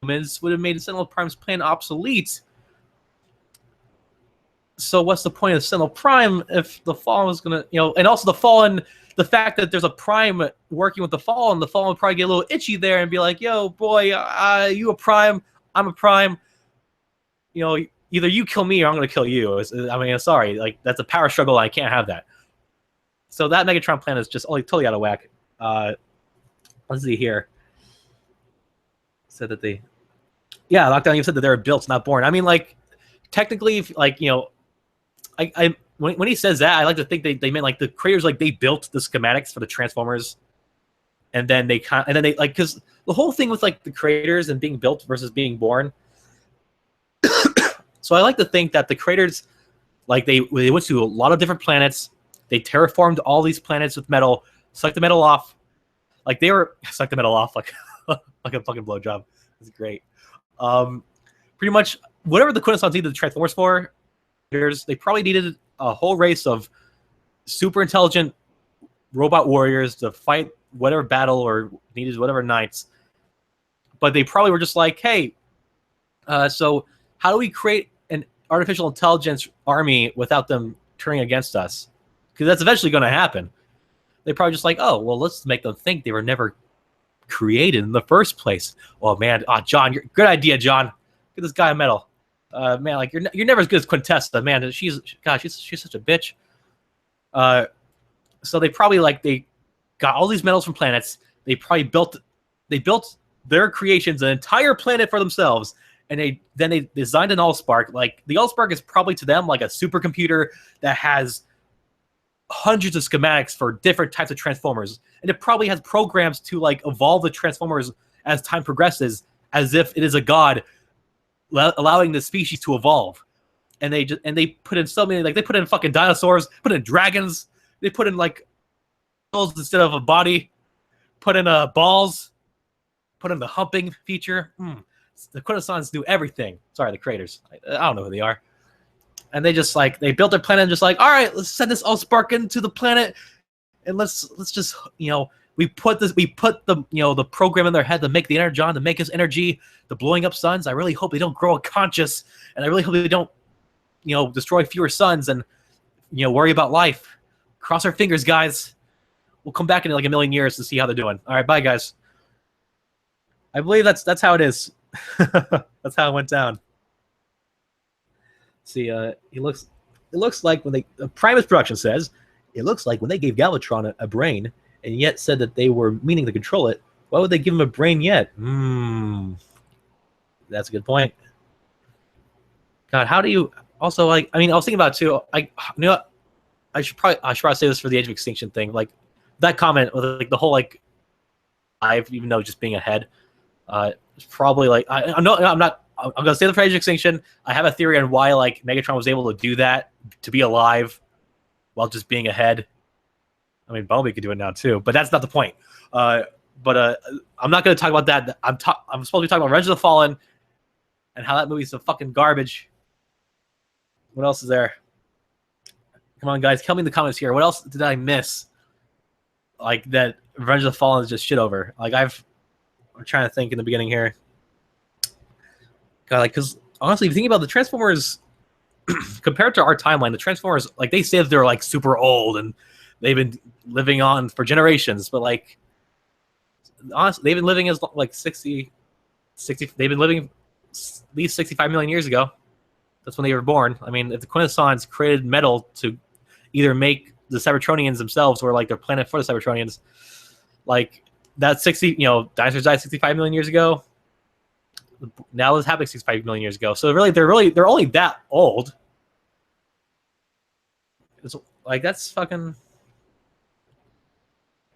A: Would have made Sentinel Prime's plan obsolete. So what's the point of Sentinel Prime if the Fallen was gonna, and also the Fallen, the fact that there's a Prime working with the Fallen would probably get a little itchy there and be like, yo, boy, you a Prime, I'm a Prime. Either you kill me or I'm gonna kill you. I mean, sorry, like that's a power struggle. I can't have that. So that Megatron plan is just totally out of whack. Let's see here. Said that they. Yeah, Lockdown. You said that they're built, not born. I mean, like technically, if, like I when he says that, I like to think they meant like the creators, like they built the schematics for the Transformers, and then they like, because the whole thing with like the creators and being built versus being born. So I like to think that the creators, like they went to a lot of different planets, they terraformed all these planets with metal, sucked the metal off, like they were sucked the metal off like like a fucking blowjob. It's great. Pretty much whatever the Quintessons needed the Transformers for, they probably needed a whole race of super intelligent robot warriors to fight whatever battle or needed whatever knights. But they probably were just like, hey, so how do we create an artificial intelligence army without them turning against us? Because that's eventually going to happen. They probably just like, oh, well, let's make them think they were never created in the first place. Oh man, John, good idea, John. Get this guy a medal. Man, like you're never as good as Quintessa, man. She's such a bitch. So they probably like they got all these medals from planets. They probably built their creations, an entire planet for themselves, and they designed an Allspark. Like the Allspark is probably to them like a supercomputer that has hundreds of schematics for different types of Transformers, and it probably has programs to like evolve the Transformers as time progresses, as if it is a god allowing the species to evolve. And they put in so many, like they put in fucking dinosaurs, put in dragons, they put in like instead of a body, put in balls, put in the humping feature. The Quintessons knew everything. Sorry, the creators. I don't know who they are. And they just like they built their planet and just like, all right, let's send this Allspark into the planet, and let's just we put the the program in their head to make the energon, to make us energy, the blowing up suns. I really hope they don't grow unconscious, and I really hope they don't destroy fewer suns and worry about life. Cross our fingers, guys. We'll come back in like a million years to see how they're doing. All right, bye, guys. I believe that's how it is. That's how it went down. See, it looks like when Primus Production says, it looks like when they gave Galvatron a brain and yet said that they were meaning to control it, why would they give him a brain yet? That's a good point. God, how do you also like? I mean, I was thinking about it too. I should probably say this for the Age of Extinction thing. Like that comment with like the whole like, even though just being ahead, it's probably like I'm not. I'm gonna say the phrase extinction. I have a theory on why like Megatron was able to do that, to be alive while just being ahead. I mean, Bumblebee could do it now too, but that's not the point. I'm not gonna talk about that. I'm supposed to be talking about Revenge of the Fallen and how that movie's some fucking garbage. What else is there? Come on, guys, tell me in the comments here. What else did I miss? Like that Revenge of the Fallen is just shit over. Like I'm trying to think in the beginning here. God, like, because honestly, if you think about the Transformers compared to our timeline, the Transformers, like, they say that they're like super old and they've been living on for generations, but like, honestly, they've been living as like 60. They've been living at least 65 million years ago. That's when they were born. I mean, if the Quintessons created metal to either make the Cybertronians themselves or like their planet for the Cybertronians, like that dinosaurs died 65 million years ago. Now this happened 65 million years ago. So they're only that old. It's like that's fucking.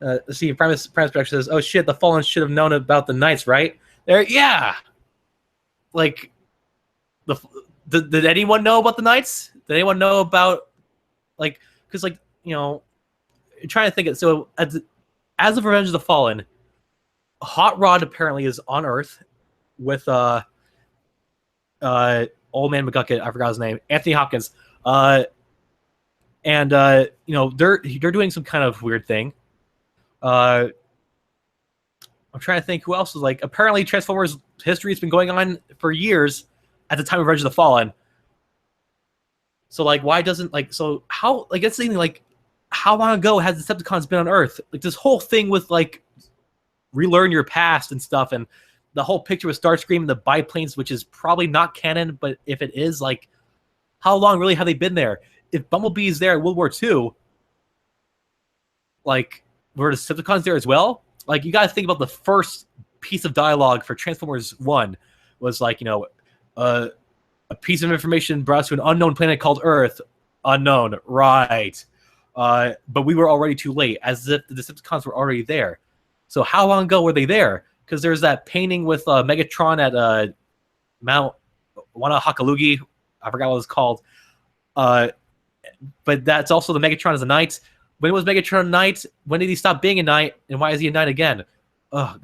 A: Let's see. Primus Production says, "Oh shit, the Fallen should have known about the Knights, right?" Yeah. Like, did anyone know about the Knights? Did anyone know about like? Because like I'm trying to think it. So as of Revenge of the Fallen, Hot Rod apparently is on Earth with old man McGucket, I forgot his name, Anthony Hopkins, and they're doing some kind of weird thing. I'm trying to think who else is like. Apparently, Transformers history has been going on for years at the time of Revenge of the Fallen. So like, why doesn't like so how like it's thinking like how long ago has the Decepticons been on Earth? Like this whole thing with like relearn your past and stuff, and the whole picture with Starscream and the biplanes, which is probably not canon, but if it is, like, how long really have they been there? If Bumblebee is there in World War II, like, were the Decepticons there as well? Like, you got to think about the first piece of dialogue for Transformers 1 was like, a piece of information brought us to an unknown planet called Earth. Unknown, right? But we were already too late, as if the Decepticons were already there. So how long ago were they there? Because there's that painting with Megatron at Mount Wanahakalugi. I forgot what it was called. But that's also the Megatron as a knight. When was Megatron a knight? When did he stop being a knight? And why is he a knight again? God,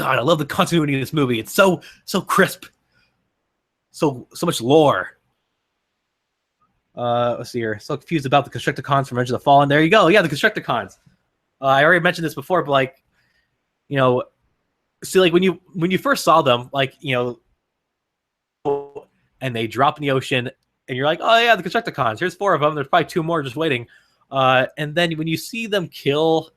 A: I love the continuity of this movie. It's so crisp. So much lore. Let's see here. So confused about the Constructicons from Revenge of the Fallen. There you go. Yeah, the Constructicons. I already mentioned this before, but like, see, like when you first saw them, like, and they drop in the ocean, and you're like, oh yeah, the Constructicons. Here's 4 of them. There's probably 2 more just waiting. And then when you see them kill,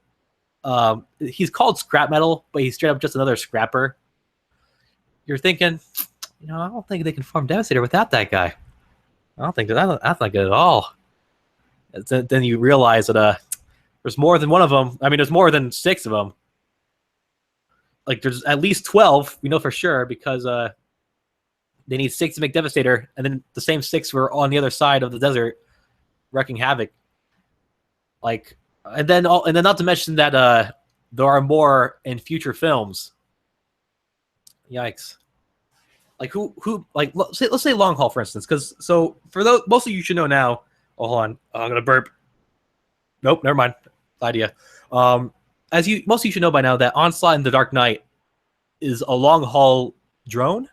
A: he's called Scrap Metal, but he's straight up just another scrapper. You're thinking, I don't think they can form Devastator without that guy. I don't think that's not good at all. Then you realize that there's more than one of them. I mean, there's more than 6 of them. Like, there's at least 12. We know for sure because they need 6 to make Devastator, and then the same 6 were on the other side of the desert, wrecking havoc. Like, and then not to mention that there are more in future films. Yikes! Like who like let's say Long Haul, for instance, because for those, most of you should know now. Oh, hold on, I'm gonna burp. Nope, never mind. Idea. Most of you should know by now that Onslaught in the Dark Knight is a long haul drone,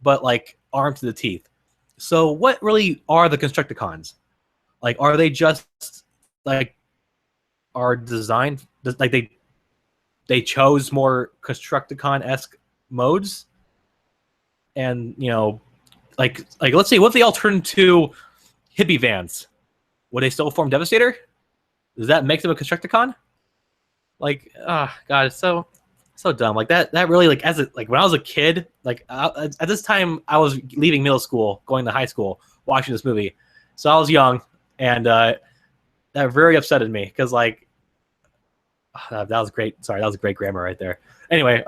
A: but like armed to the teeth. So what really are the Constructicons? Like, are they just like are designed like they chose more Constructicon-esque modes? And like let's say, what if they all turn into hippie vans? Would they still form Devastator? Does that make them a Constructicon? Like, God, it's so dumb. Like that really, like, when I was a kid, like at this time I was leaving middle school, going to high school, watching this movie. So I was young, and that very upsetted me because, like, that was great. Sorry, that was great grammar right there. Anyway,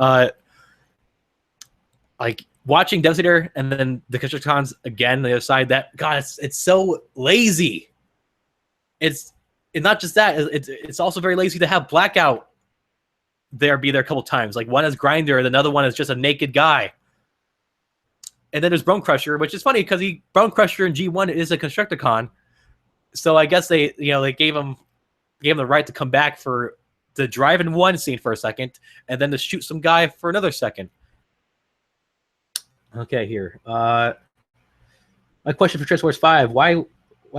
A: like watching Devastator and then the Constructicons again on the other side. That, God, it's so lazy. It's not just that. It's also very lazy to have Blackout be there a couple times. Like, one is Grinder, and another one is just a naked guy. And then there's Bone Crusher, which is funny because Bone Crusher in G1 is a Constructicon. So I guess they gave him the right to come back for the drive-in one scene for a second, and then to shoot some guy for another second. Okay, here. My question for Transformers 5: Why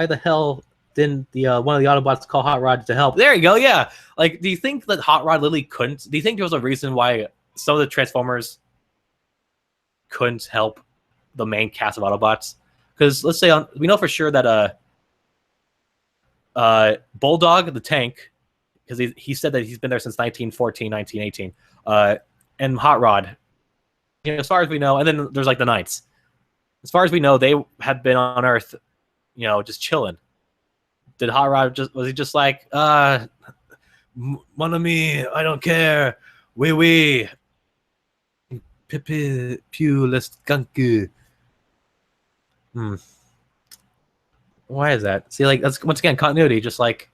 A: the hell didn't the one of the Autobots call Hot Rod to help? There you go. Yeah. Like, do you think that Hot Rod literally couldn't? Do you think there was a reason why some of the Transformers couldn't help the main cast of Autobots? Because let's say we know for sure that Bulldog the tank, because he said that he's been there since 1914, 1918, and Hot Rod, as far as we know, and then there's like the Knights. As far as we know, they have been on Earth, just chilling. Did Hot Rod was he just like, mon ami, I don't care, oui, pipi, pew, let's gunku. Why is that? See, like, that's once again continuity. Just like,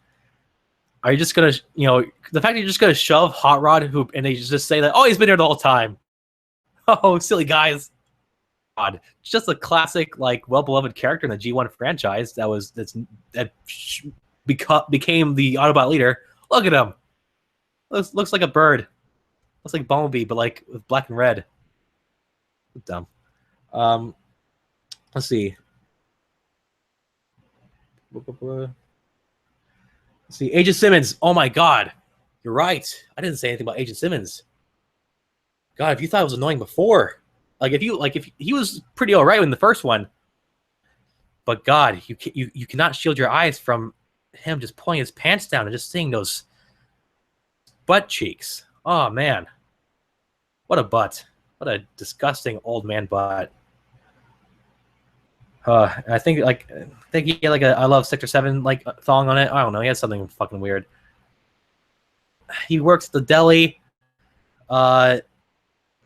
A: are you just gonna, the fact that you're just gonna shove Hot Rod and they just say that, oh, he's been here the whole time. Oh, silly guys. God, it's just a classic, like, well-beloved character in the G1 franchise that became the Autobot leader. Look at him. Looks like a bird. Looks like Bumblebee, but like with black and red. Dumb. Let's see. Let's see, Agent Simmons. Oh my God, you're right. I didn't say anything about Agent Simmons. God, if you thought it was annoying before, if he was pretty alright in the first one, but God, you cannot shield your eyes from him just pulling his pants down and just seeing those butt cheeks. Oh man, what a butt! What a disgusting old man butt. I think he had like a I Love Sector 7 like thong on it. I don't know. He had something fucking weird. He works at the deli.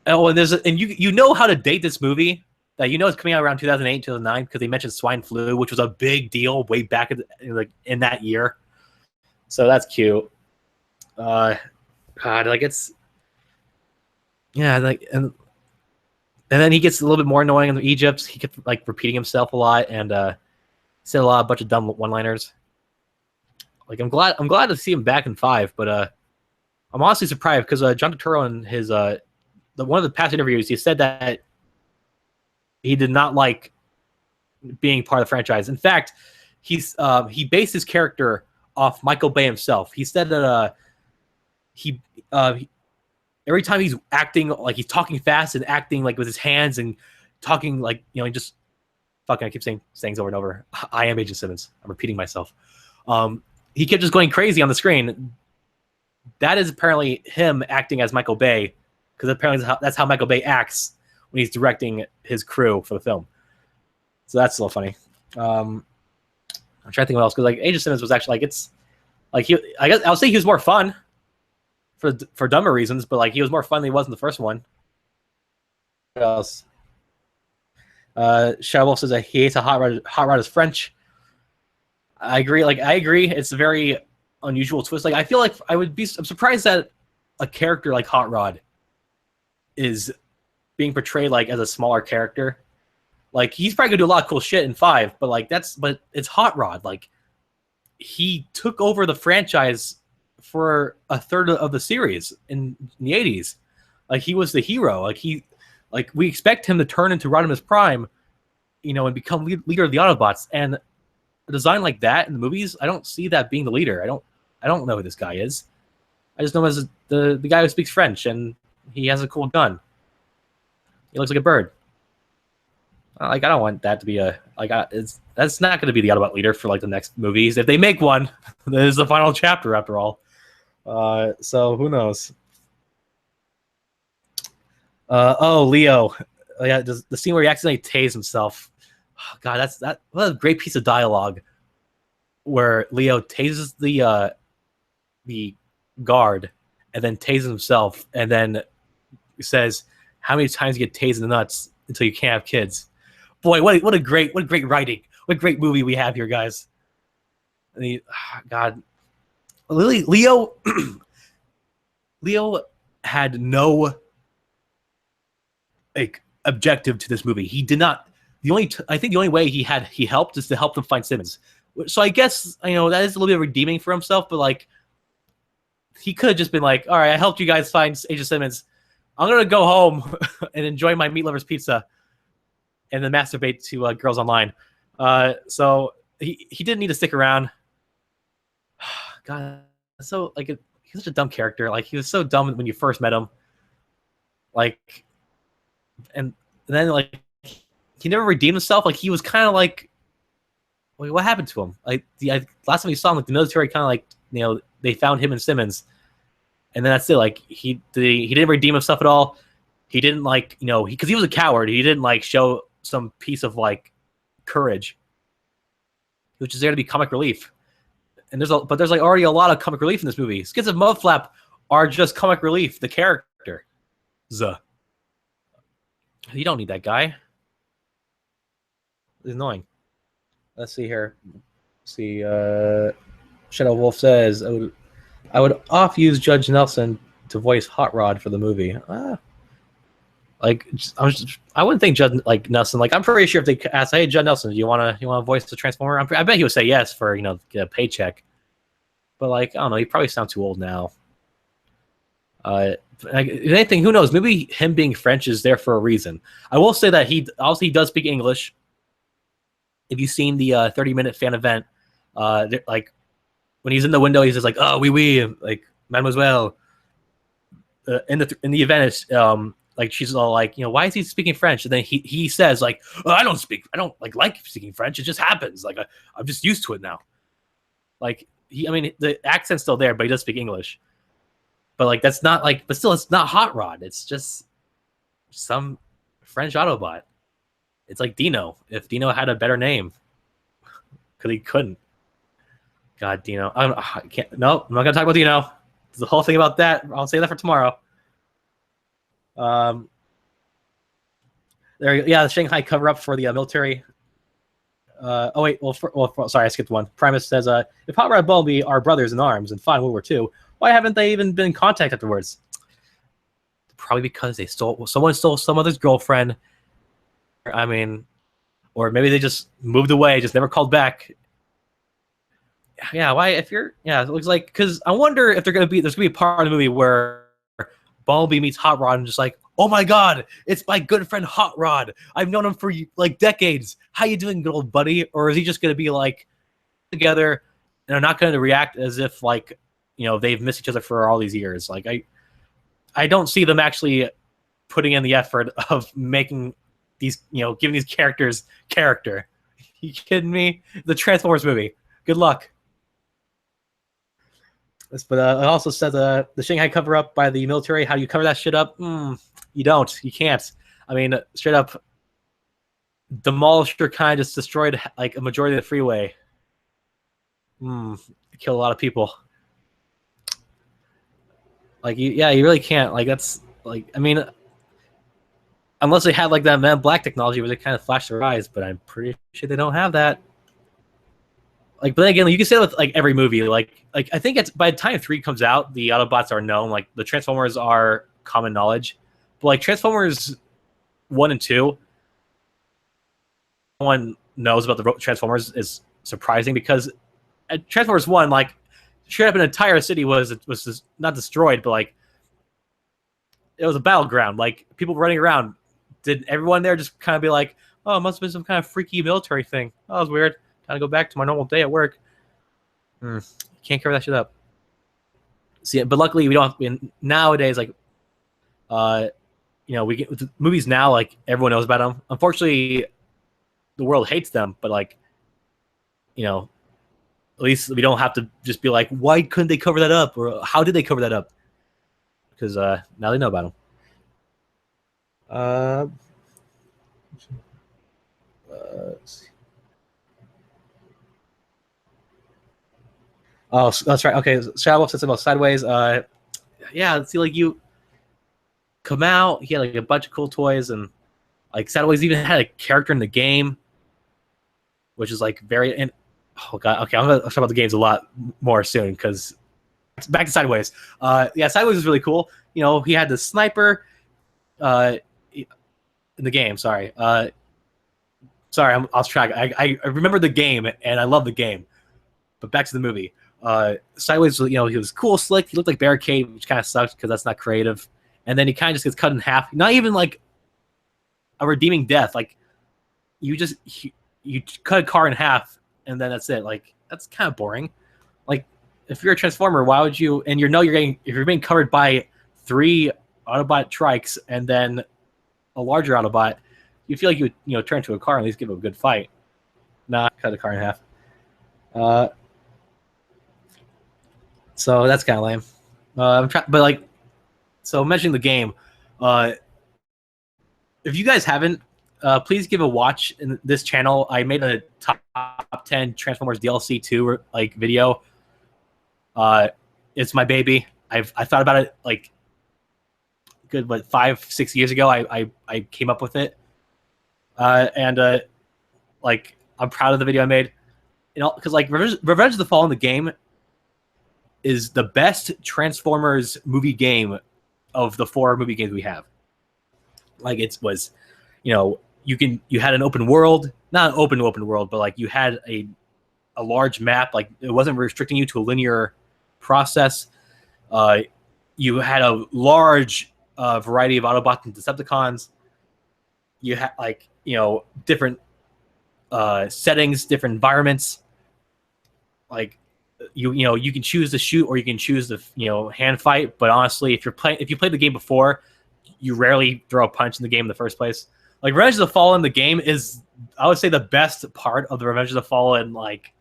A: Oh, and you know how to date this movie, that you know it's coming out around 2008, 2009, because they mentioned swine flu, which was a big deal way back in that year. So that's cute. God, like it's yeah, like and then he gets a little bit more annoying in Egypt. He kept like repeating himself a lot and said a bunch of dumb one-liners. Like I'm glad to see him back in 5, but I'm honestly surprised because John Turturro in his one of the past interviews, he said that he did not like being part of the franchise. In fact, he based his character off Michael Bay himself. He said that he every time he's acting, like he's talking fast and acting like with his hands and talking like, just fucking, I keep saying things over and over. I am Agent Simmons. I'm repeating myself. He kept just going crazy on the screen. That is apparently him acting as Michael Bay, because apparently that's how Michael Bay acts when he's directing his crew for the film. So that's a little funny. I'm trying to think what else, because like Agent Simmons was actually like, it's like I guess I'll say he was more fun for dumber reasons, but like he was more fun than he was in the first one. What else? Shadow Wolf says that he hates a hot rod is French. I agree. Like I agree, it's a very unusual twist. Like I feel like I'm surprised that a character like Hot Rod is being portrayed like as a smaller character. Like he's probably gonna do a lot of cool shit in 5, but it's Hot Rod. Like he took over the franchise for a third of the series in the 80s. Like he was the hero. Like we expect him to turn into Rodimus Prime, and become leader of the Autobots. And a design like that in the movies, I don't see that being the leader. I don't know who this guy is. I just know him as the guy who speaks French and he has a cool gun. He looks like a bird. I don't want that to be that's not going to be the Autobot leader for like the next movies. If they make one, this is the final chapter after all. So who knows? Leo. Yeah, the scene where he accidentally tased himself. Oh, God, what a great piece of dialogue where Leo tases the guard and then tases himself and then says, "How many times you get tased in the nuts until you can't have kids?" Boy, what great writing. What great movie we have here, guys. And God. Leo had no like objective to this movie. He did not. I think the only way he helped is to help them find Simmons. So I guess that is a little bit redeeming for himself. But like, he could have just been like, "All right, I helped you guys find Agent Simmons. I'm gonna go home and enjoy my meat lovers pizza, and then masturbate to girls online." So he didn't need to stick around. God, so like he's such a dumb character. Like he was so dumb when you first met him. Like, and then like he never redeemed himself. Like he was kind of like, wait, what happened to him? Like last time you saw him, like the military kind of like they found him and Simmons, and then that's it. Like he didn't redeem himself at all. He didn't like because he was a coward. He didn't like show some piece of like courage. He was just there to be comic relief. And there's like already a lot of comic relief in this movie. Skids of Mudflap are just comic relief. The character, you don't need that guy. It's annoying. Let's see here. See, Shadow Wolf says I would off use Judge Nelson to voice Hot Rod for the movie. I wouldn't think Judd like Nelson. Like I'm pretty sure if they asked, "Hey, Judd Nelson, do you want to voice the Transformer?" I bet he would say yes for get a paycheck. But like I don't know, he probably sounds too old now. Like, if anything, who knows? Maybe him being French is there for a reason. I will say that he does speak English. If you've seen the 30-minute fan event, like when he's in the window, he's just like, "Oh, oui, like Mademoiselle." In the event, it's like she's all like, why is he speaking French? And then he says like, "Oh, I don't like speaking French. It just happens. Like I'm just used to it now." Like the accent's still there, but he does speak English. But like that's not like, but still, it's not Hot Rod. It's just some French Autobot. It's like Dino. If Dino had a better name, because he couldn't. God, Dino. I can't. No, I'm not gonna talk about Dino. There's a whole thing about that. I'll say that for tomorrow. The Shanghai cover up for the military. Oh wait, sorry, I skipped one. Primus says, if Hot Rod and Bumblebee are brothers in arms and fought in World War II, why haven't they even been in contact afterwards? Probably because someone stole some other's girlfriend. I mean, or maybe they just moved away, just never called back. Yeah, why? If you're, yeah, it looks like, because I wonder if there's gonna be a part of the movie where Bumblebee meets Hot Rod and just like, oh my god, it's my good friend Hot Rod. I've known him for like decades. How you doing, good old buddy? Or is he just gonna be like together and are not gonna react as if like, you know, they've missed each other for all these years? Like I don't see them actually putting in the effort of making these, you know, giving these characters character. You kidding me? The Transformers movie. Good luck. But it also says the Shanghai cover up by the military. How do you cover that shit up? You don't. You can't. I mean, straight up, demolished or kind of just destroyed like a majority of the freeway. Kill a lot of people. Like, you really can't. Like, that's like, I mean, unless they had like that Man Black technology where they kind of flash their eyes, but I'm pretty sure they don't have that. Like, but then again, you can say that with like every movie. Like I think it's by the time 3 comes out, the Autobots are known. Like the Transformers are common knowledge, but like Transformers 1 and 2, no one knows about the Transformers is surprising because at Transformers 1, like straight up an entire city was just not destroyed, but like it was a battleground. Like people running around. Did everyone there just kind of be like, oh, it must have been some kind of freaky military thing? Oh, that was weird. Gotta go back to my normal day at work. Can't cover that shit up. See, but luckily we don't. Nowadays, like, you know, we get with movies now. Like everyone knows about them. Unfortunately, the world hates them. But like, you know, at least we don't have to just be like, why couldn't they cover that up, or how did they cover that up? Because now they know about them. Let's see. Oh, that's right. Okay, Shadow says about Sideways. Yeah, let's see, like you come out, he had like a bunch of cool toys, and like Sideways even had a character in the game, which is like very. And oh god, okay, I'm gonna talk about the games a lot more soon because back to Sideways. Yeah, Sideways was really cool. You know, he had the sniper, in the game. Sorry, I was track. I remember the game and I love the game, but back to the movie. Sideways, you know, he was cool, slick. He looked like Barricade, which kind of sucks because that's not creative. And then he kind of just gets cut in half. Not even like a redeeming death. Like you cut a car in half and then that's it. Like that's kind of boring. Like if you're a Transformer, why would you? And if you're being covered by 3 Autobot trikes and then a larger Autobot, you feel like you would, turn to a car and at least give it a good fight. Nah, cut the car in half. So that's kind of lame. But like, so mentioning the game, if you guys haven't, please give a watch in this channel. I made a top 10 Transformers DLC 2 like video. It's my baby. I thought about it like good, 5-6 years ago. I came up with it, and like I'm proud of the video I made. You know, because like Revenge of the Fallen, the game, is the best Transformers movie game of the 4 movie games we have. Like it was, you had an open world, not an open world, but like you had a large map. Like it wasn't restricting you to a linear process. You had a large variety of Autobots and Decepticons. You had different settings, different environments. Like you can choose to shoot or you can choose to hand fight. But honestly, if you played the game before, you rarely throw a punch in the game in the first place. Like Revenge of the Fallen, the game is, I would say, the best part of the Revenge of the Fallen like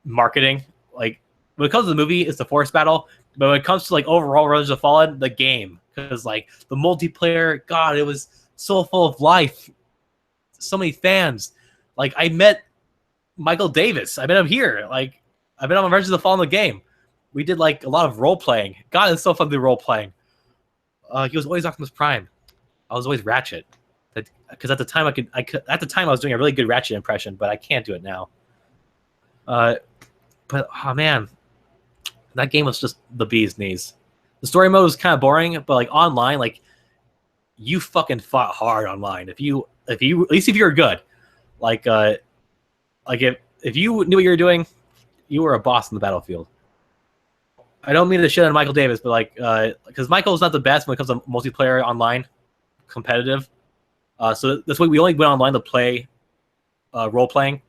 A: marketing. Like when it comes to the movie, it's the force battle. But when it comes to like overall Revenge of the Fallen, the game, because like the multiplayer, God, it was so full of life. So many fans. Like I met Michael Davis. I met him here. Like I met him on Revenge of the Fallen, the game. We did like a lot of role playing. God, it's so fun to do role playing. He was always Optimus Prime. I was always Ratchet. because at the time at the time I was doing a really good Ratchet impression, but I can't do it now. But oh man, that game was just the bee's knees. The story mode was kind of boring, but like online, like you fucking fought hard online. If you at least if you're good, like if you knew what you were doing, you were a boss in the battlefield. I don't mean to shit on Michael Davis, but like because Michael's not the best when it comes to multiplayer online competitive. So that's why we only went online to play role playing.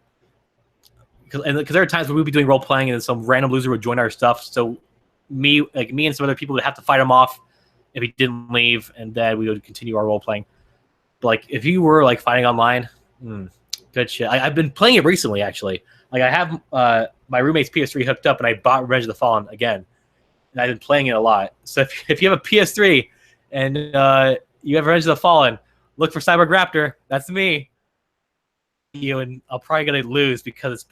A: Because there are times where we'd be doing role playing and some random loser would join our stuff. So me and some other people would have to fight him off if he didn't leave, and then we would continue our role playing. But like if you were like fighting online, good shit. I've been playing it recently actually. Like I have my roommate's PS3 hooked up, and I bought Revenge of the Fallen again, and I've been playing it a lot. So if you have a PS3 and you have Revenge of the Fallen, look for Cyborgraptor. That's me. You and I'll probably gonna lose because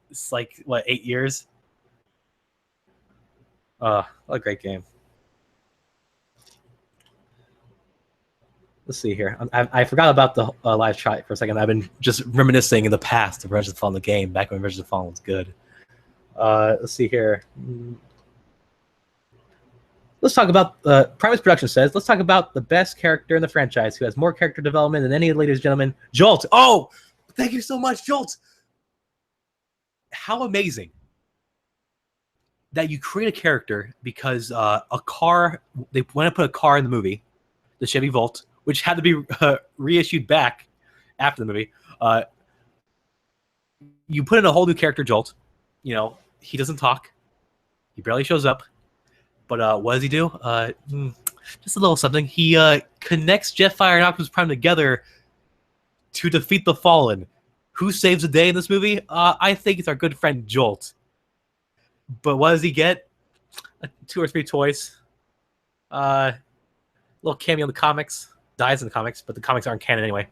A: it's like what 8 years. What a great game. Let's see here. I forgot about the live chat for a second. I've been just reminiscing in the past of Revenge of the Fallen, the game back when Revenge of the Fallen was good. Let's see here. Let's talk about Primus Production says. Let's talk about the best character in the franchise who has more character development than any of the ladies and gentlemen. Jolt. Oh. Thank you so much, Jolt. How amazing that you create a character because a car, they want to put a car in the movie, the Chevy Volt, which had to be reissued back after the movie. You put in a whole new character, Jolt. You know, he doesn't talk. He barely shows up. But what does he do? Just a little something. He connects Jetfire and Optimus Prime together to defeat the Fallen. Who saves the day in this movie? I think it's our good friend Jolt. But what does he get? 2 or 3 toys. Little cameo in the comics. Dies in the comics, but the comics aren't canon anyway.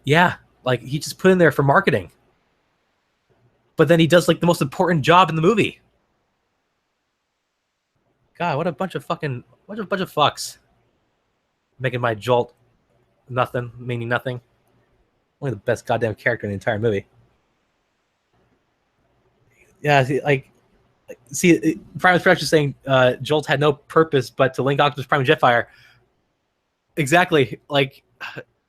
A: Yeah, like he just put in there for marketing. But then he does like the most important job in the movie. God, what a bunch of fucks. Making my Jolt nothing, meaning nothing. Only the best goddamn character in the entire movie. Yeah, Primus Production saying Jolt had no purpose but to link Optimus Prime and Jetfire. Exactly. Like,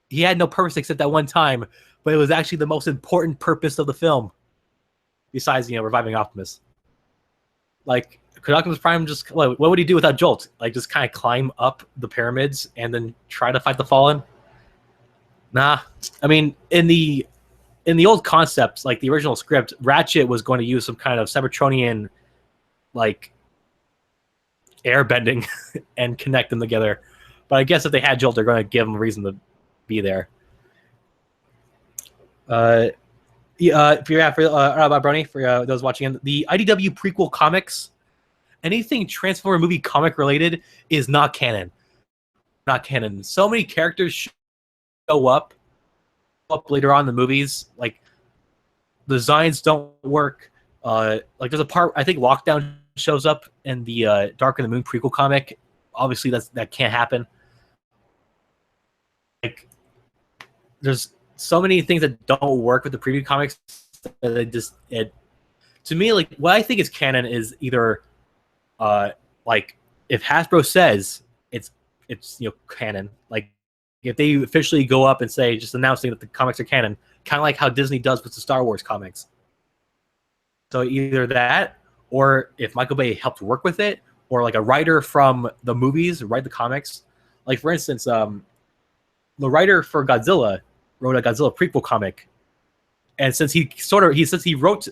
A: he had no purpose except that one time, but it was actually the most important purpose of the film. Besides, reviving Optimus. Like, could Optimus Prime just... What would he do without Jolt? Like, just kind of climb up the pyramids and then try to fight the Fallen? Nah. I mean, in the old concepts, like the original script, Ratchet was going to use some kind of Cybertronian, like, airbending and connect them together. But I guess if they had Jolt, they're going to give him a reason to be there. For Brony, for those watching, the IDW prequel comics, anything Transformer movie comic related is not canon. Not canon. So many characters show up later on in the movies. Like, the designs don't work. Like, there's a part, I think Lockdown shows up in the Dark of the Moon prequel comic. Obviously, that can't happen. Like, there's so many things that don't work with the preview comics. To me, like, what I think is canon is either, like, if Hasbro says it's canon, like, if they officially go up and say, just announcing that the comics are canon, kind of like how Disney does with the Star Wars comics. So either that, or if Michael Bay helped work with it, or like a writer from the movies write the comics. Like, for instance, the writer for Godzilla wrote a Godzilla prequel comic, and since he wrote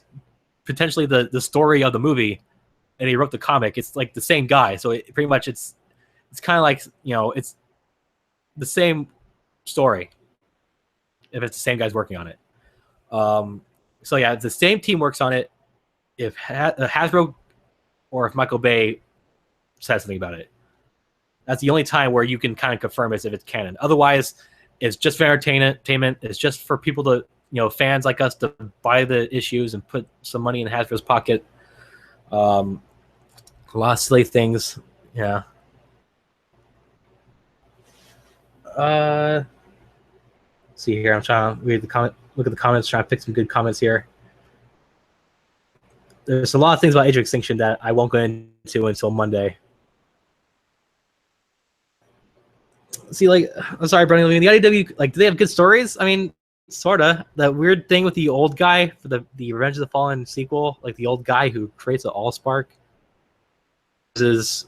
A: potentially the story of the movie, and he wrote the comic, it's like the same guy. So pretty much it's kind of like, it's the same story if it's the same guys working on it. So yeah, the same team works on it. If Hasbro or if Michael Bay says something about it, that's the only time where you can kind of confirm as if it's canon. Otherwise, it's just for entertainment. It's just for people to, fans like us, to buy the issues and put some money in Hasbro's pocket. A lot of silly things. Yeah. See here, I'm trying to read the comment. Look at the comments, trying to pick some good comments here. There's a lot of things about Age of Extinction that I won't go into until Monday. See, like, I'm sorry, Brennan. I mean, the IDW, like, do they have good stories? I mean, sorta. That weird thing with the old guy for the Revenge of the Fallen sequel, like the old guy who creates an Allspark, is,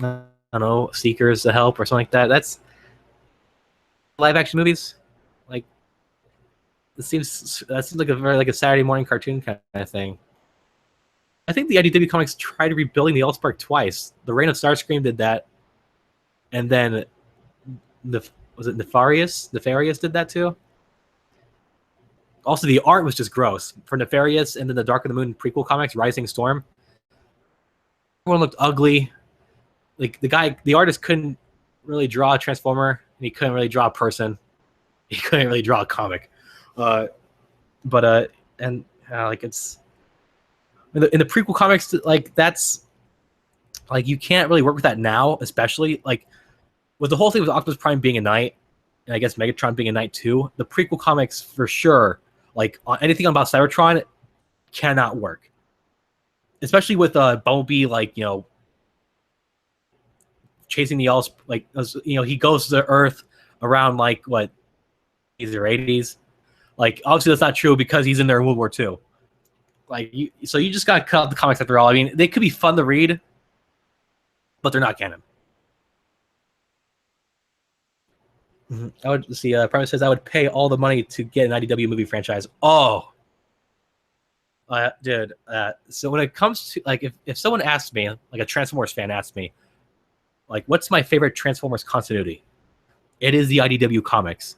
A: I don't know, Seekers to help or something like that. That's live action movies. Like, that seems like a very like a Saturday morning cartoon kind of thing. I think the IDW comics tried rebuilding the Allspark twice. The Reign of Starscream did that, and then was it Nefarious? Nefarious did that too. Also, the art was just gross for Nefarious, and then the Dark of the Moon prequel comics, Rising Storm. Everyone looked ugly. Like the artist couldn't really draw a Transformer, and he couldn't really draw a person. He couldn't really draw a comic. Like it's in the prequel comics, like that's like you can't really work with that now, especially like with the whole thing with Optimus Prime being a knight, and I guess Megatron being a knight too. The prequel comics for sure, like on anything about Cybertron, cannot work, especially with Bumblebee, like chasing the All, like he goes to the Earth around like what, either 80s. Like obviously that's not true because he's in there in World War II. Like so you just gotta cut out the comics after all. I mean, they could be fun to read, but they're not canon. I would see. Private says I would pay all the money to get an IDW movie franchise. Oh, dude. So when it comes to like, if someone asks me, like a Transformers fan asks me, like, what's my favorite Transformers continuity? It is the IDW comics,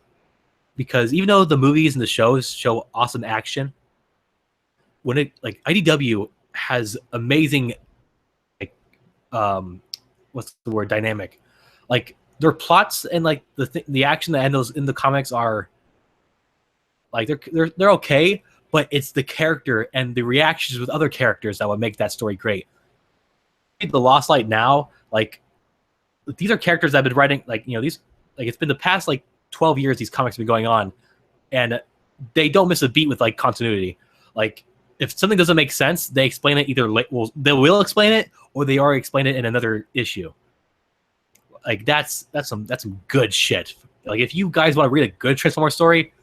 A: because even though the movies and the shows show awesome action, when it like IDW has amazing, like, what's the word? Dynamic, like. Their plots and like the action that those in the comics are like they're okay, but it's the character and the reactions with other characters that would make that story great. The Lost Light now, like these are characters that have been writing these, like it's been the past like 12 years these comics have been going on, and they don't miss a beat with like continuity. Like if something doesn't make sense, they explain it either they will explain it or they already explain it in another issue. Like that's some good shit. Like if you guys want to read a good Transformers story,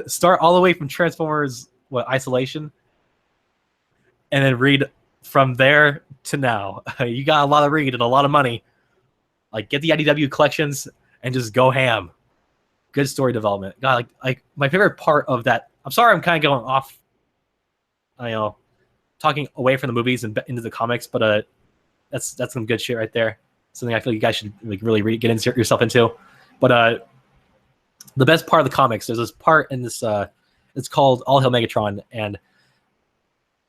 A: start all the way from Transformers Isolation, and then read from there to now. You got a lot to read and a lot of money. Like get the IDW collections and just go ham. Good story development. God, like my favorite part of that. I'm sorry, I'm kind of going off. Talking away from the movies and into the comics, but that's some good shit right there. Something I feel like you guys should like really get yourself into. But the best part of the comics, there's this part in this, it's called All Hail Megatron, and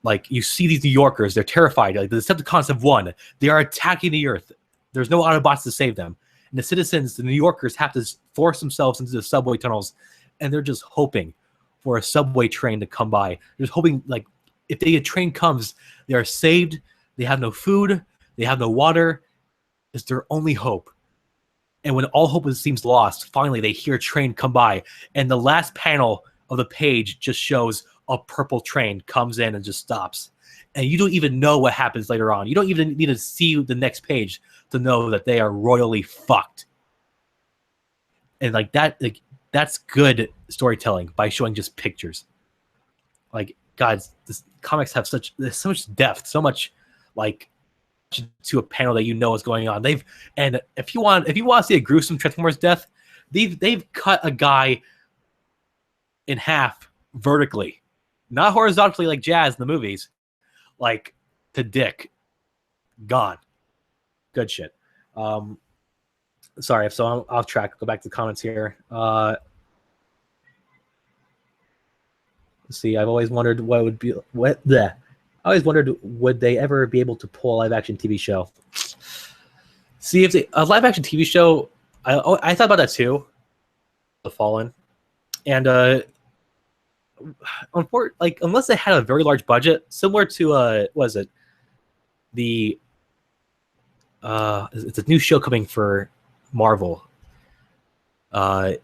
A: like you see these New Yorkers, they're terrified. Like the Decepticons have won. They are attacking the Earth. There's no Autobots to save them. And the citizens, the New Yorkers, have to force themselves into the subway tunnels, and they're just hoping for a subway train to come by. They're just hoping, like, if a train comes, they are saved. They have no food. They have no water. It's their only hope. And when all hope seems lost, finally they hear a train come by, and the last panel of the page just shows a purple train comes in and just stops. And you don't even know what happens later on. You don't even need to see the next page to know that they are royally fucked. And like that, like that's good storytelling by showing just pictures. Like, God, this comics have there's so much depth, so much like to a panel that you know is going on. And if you want to see a gruesome Transformers death, they've cut a guy in half vertically, not horizontally like Jazz in the movies, like to dick. Gone. Good shit. Sorry, so I'm off track. Go back to the comments here. Let's see. I've always wondered would they ever be able to pull a live action TV show? See, if a live action TV show, I thought about that too. The Fallen, and like unless they had a very large budget, similar to what is it? It's a new show coming for Marvel. I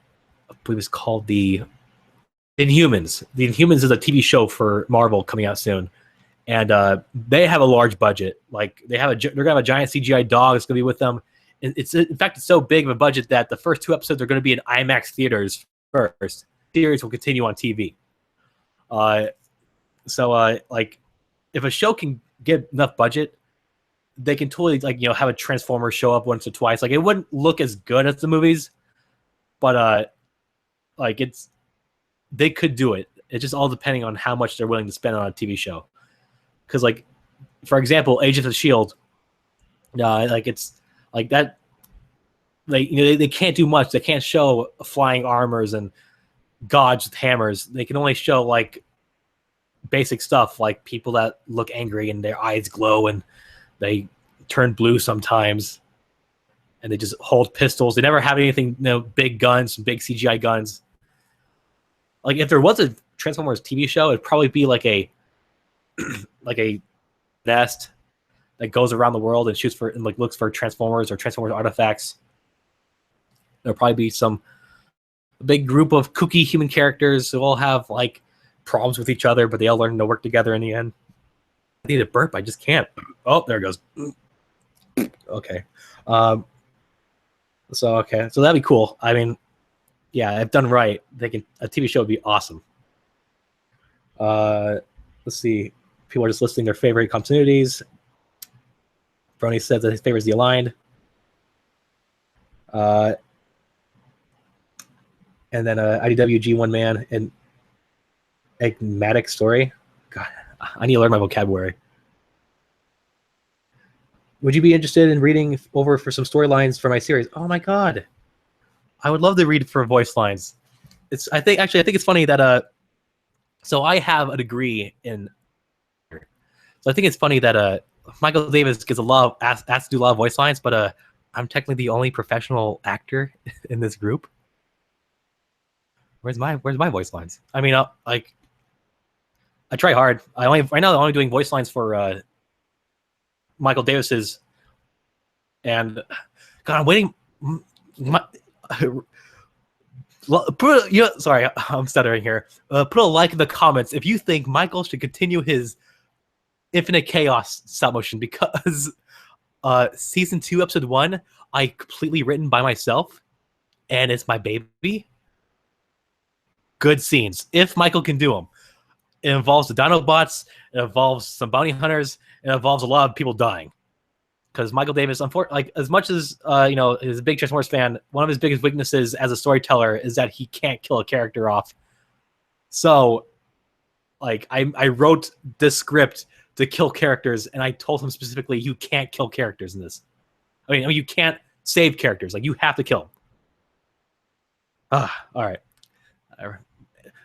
A: believe it's called the Inhumans. The Inhumans is a TV show for Marvel coming out soon, and they have a large budget. Like they're gonna have a giant CGI dog that's gonna be with them. It's in fact it's so big of a budget that the first 2 episodes are going to be in IMAX theaters first. The series will continue on TV. Like if a show can get enough budget, they can totally have a Transformer show up once or twice. Like it wouldn't look as good as the movies, but they could do it. It's just all depending on how much they're willing to spend on a TV show. Because for example, Agents of Shield, it's like that. They can't do much. They can't show flying armors and gods with hammers. They can only show basic stuff, like people that look angry and their eyes glow and they turn blue sometimes, and they just hold pistols. They never have anything, big guns, big CGI guns. Like if there was a Transformers TV show, it'd probably be like a nest that goes around the world and shoots for and looks for Transformers or Transformers artifacts. There'll probably be some big group of kooky human characters who all have problems with each other, but they all learn to work together in the end. I need a burp. I just can't. Oh, there it goes. Okay. So that'd be cool. I mean, yeah, if done right, a TV show would be awesome. Let's see. People are just listing their favorite continuities. Brony says that his favorite is The Aligned. And then IDWG One Man and Enigmatic Story. God, I need to learn my vocabulary. Would you be interested in reading over for some storylines for my series? Oh my god, I would love to read for voice lines. I think it's funny that so I have a degree in. So I think it's funny that Michael Davis gets asked to do a lot of voice lines, but I'm technically the only professional actor in this group. Where's my voice lines? I mean, I try hard. Right now I'm only doing voice lines for Michael Davis's, and God, I'm waiting. Sorry, I'm stuttering here. Put a like in the comments if you think Michael should continue his Infinite Chaos stop motion, because season 2 episode 1 I completely written by myself, and it's my baby. Good scenes. If Michael can do them, it involves the Dinobots. It involves some bounty hunters. It involves a lot of people dying. Because Michael Davis, unfortunately, as much as is a big Transformers fan, one of his biggest weaknesses as a storyteller is that he can't kill a character off. So, I wrote this script to kill characters, and I told him specifically, you can't kill characters in this. I mean, you can't save characters. You have to kill them. All right.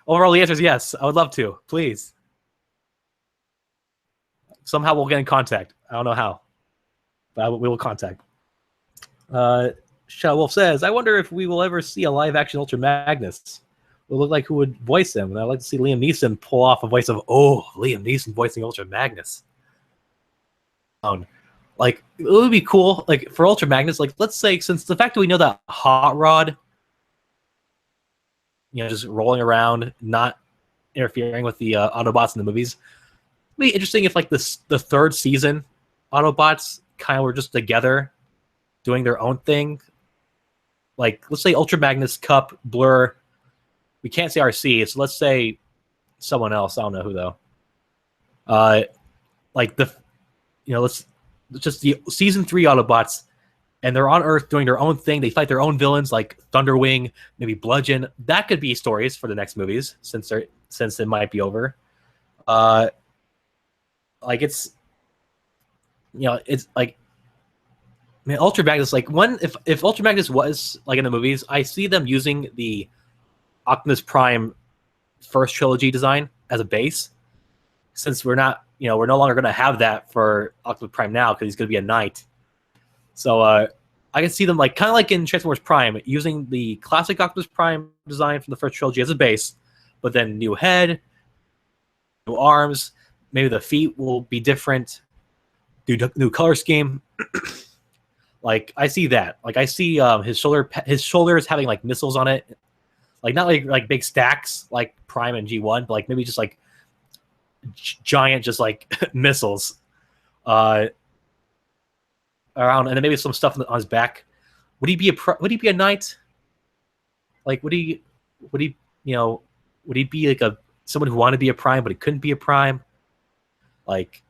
A: Overall, the answer is yes. I would love to. Please. Somehow we'll get in contact. I don't know how, but we will contact. Shadow Wolf says, I wonder if we will ever see a live-action Ultra Magnus. It would look like who would voice him. And I'd like to see Liam Neeson pull off a voice of, Liam Neeson voicing Ultra Magnus. It would be cool. For Ultra Magnus, let's say, since the fact that we know that Hot Rod, just rolling around, not interfering with the Autobots in the movies. It'd be interesting if, the third season, Autobots kind of were just together, doing their own thing. Let's say Ultra Magnus, Cup, Blur. We can't say RC, so let's say someone else. I don't know who though. Let's just the season 3 Autobots. And they're on Earth doing their own thing. They fight their own villains like Thunderwing, maybe Bludgeon. That could be stories for the next movies, since it might be over. It's Ultra Magnus. If Ultra Magnus was in the movies, I see them using the Optimus Prime first trilogy design as a base. Since we're no longer going to have that for Optimus Prime now, because he's going to be a knight. So I can see them kind of in Transformers Prime, using the classic Optimus Prime design from the first trilogy as a base, but then new head, new arms, maybe the feet will be different, new color scheme. Like I see that. Like I see his shoulders having like missiles on it, like not like big stacks like Prime and G1, but like maybe just like giant, just like missiles around, and then maybe some stuff on his back. Would he be a knight? Like would he would he be like someone who wanted to be a Prime but he couldn't be a Prime? Like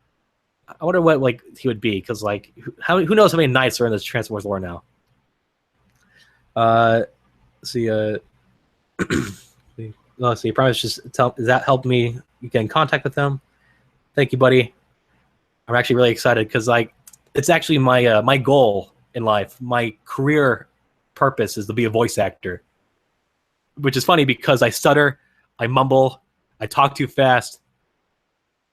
A: I wonder what like he would be, because like who knows how many knights are in this Transformers lore now. See, let's see. Promise just does that help me get in contact with them? Thank you, buddy. I'm actually really excited because like it's actually my my goal in life. My career purpose is to be a voice actor, which is funny because I stutter, I mumble, I talk too fast.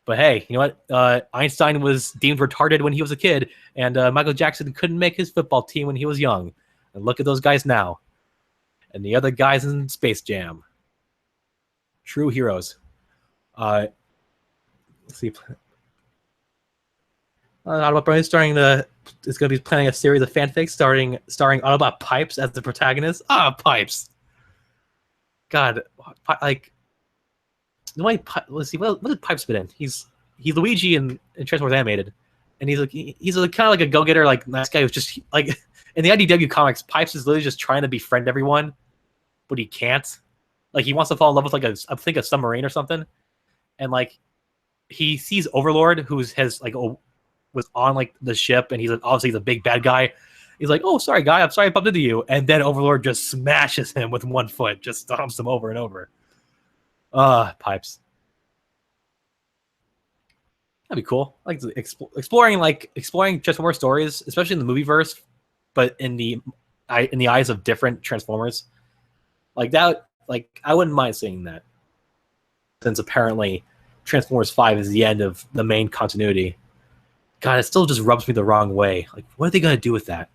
A: But hey, you know what? Einstein was deemed retarded when he was a kid, and Michael Jackson couldn't make his football team when he was young. And look at those guys now. And the other guys in Space Jam. True heroes. Let's see. Autobot is is going to be planning a series of fanfics starring Autobot Pipes as the protagonist. Pipes. God, like, let's see, what did Pipes fit in? He's Luigi in Transformers Animated, and he's kind of like a go-getter, like nice guy who's just like in the IDW comics. Pipes is literally just trying to befriend everyone, but he can't. Like he wants to fall in love with like I think a submarine or something, and like he sees Overlord, was on like the ship, and he's like, obviously he's a big bad guy. He's like, "Oh, sorry, guy, I'm sorry I bumped into you," and then Overlord just smashes him with one foot, just stomps him over and over. Pipes. That'd be cool. Like exploring Transformers stories, especially in the movie verse, but in the eyes of different Transformers. Like that, like I wouldn't mind seeing that. Since apparently Transformers 5 is the end of the main continuity. God, it still just rubs me the wrong way. Like, what are they gonna do with that?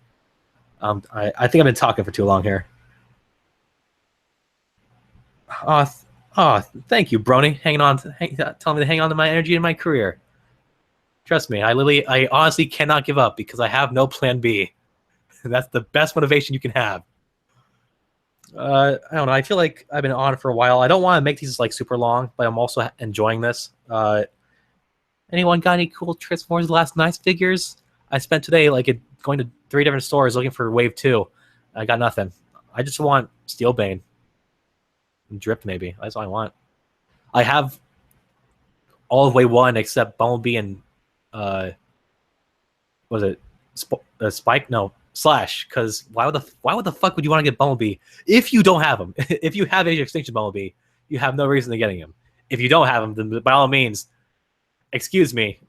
A: I think I've been talking for too long here. Thank you, Brony. Telling me to hang on to my energy and my career. Trust me, I honestly cannot give up because I have no plan B. That's the best motivation you can have. I don't know. I feel like I've been on for a while. I don't want to make these like super long, but I'm also enjoying this. Anyone got any cool Transformers Last Night figures? I spent today going to 3 different stores looking for Wave 2. I got nothing. I just want Steelbane. Drift, maybe. That's all I want. I have all of Wave 1 except Bumblebee and was it Spike? No, Slash. Because why would the fuck would you want to get Bumblebee if you don't have him? If you have Age of Extinction Bumblebee, you have no reason to getting him. If you don't have him, then by all means, excuse me,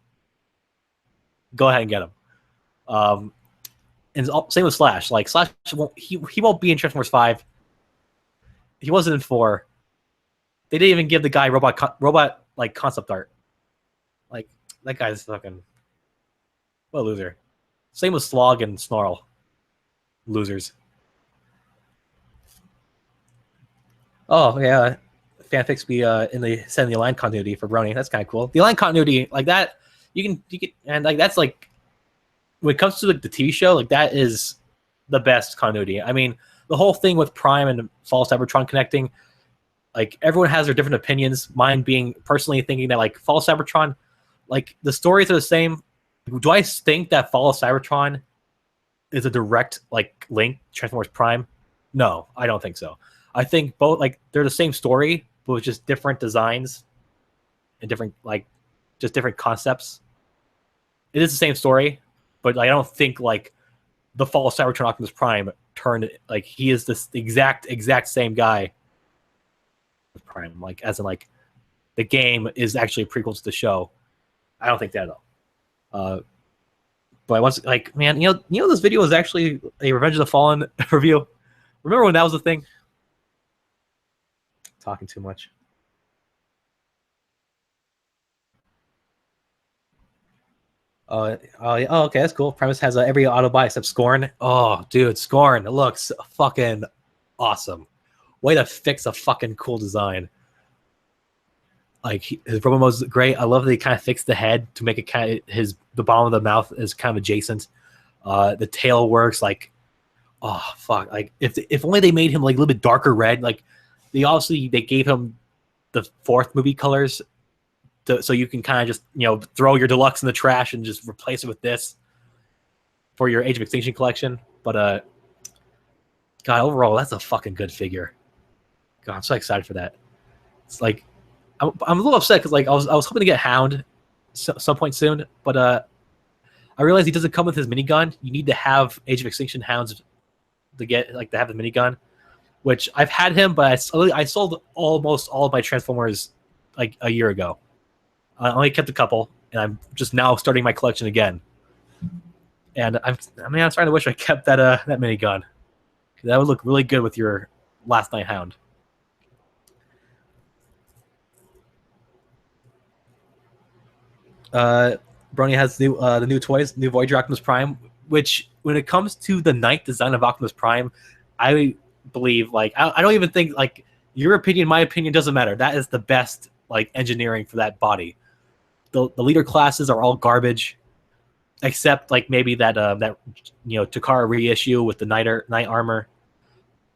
A: go ahead and get him. And same with Slash. Like Slash he won't be in Transformers 5. He wasn't in 4. They didn't even give the guy robot like concept art. Like that guy's fucking what a loser. Same with Slog and Snarl. Losers. Oh yeah, fanfics be in the Aligned continuity for Brony. That's kind of cool. The Aligned continuity like that you can and like that's like when it comes to like the TV show, like that is the best continuity. I mean, the whole thing with Prime and Fall Cybertron connecting, like everyone has their different opinions. Mine being personally thinking that like Fall Cybertron, like the stories are the same. Do I think that Fall Cybertron is a direct like link to Transformers Prime? No, I don't think so. I think both like they're the same story, but with just different designs and different like just different concepts. It is the same story, but like, I don't think like the Fall Cybertron Optimus Prime turned like he is this exact same guy. Prime, like as in like the game is actually a prequel to the show. I don't think that at all. But once like man, you know this video is actually a Revenge of the Fallen review. Remember when that was a thing? Talking too much. Okay, that's cool. Premise has every Autobot except Scorn. Oh, dude, Scorn, it looks fucking awesome. Way to fix a fucking cool design. Like his robot mode's great. I love that he kind of fixed the head to make it kind of the bottom of the mouth is kind of adjacent. The tail works like, oh fuck! Like if only they made him like a little bit darker red. Like they gave him the fourth movie colors, so you can kind of just throw your deluxe in the trash and just replace it with this for your Age of Extinction collection. But God, overall, that's a fucking good figure. God, I'm so excited for that. It's like I'm a little upset because like I was hoping to get Hound some point soon, but I realized he doesn't come with his minigun. You need to have Age of Extinction Hounds to have the minigun, which I've had him, but I sold almost all of my Transformers like a year ago. I only kept a couple, and I'm just now starting my collection again. And I'm starting to wish I kept that minigun. That would look really good with your Last Night Hound. Brony has the new toys, new Voyager Optimus Prime, which when it comes to the night design of Optimus Prime, I believe like I don't even think like your opinion, my opinion doesn't matter. That is the best like engineering for that body. The leader classes are all garbage, except like maybe that Takara reissue with the night armor.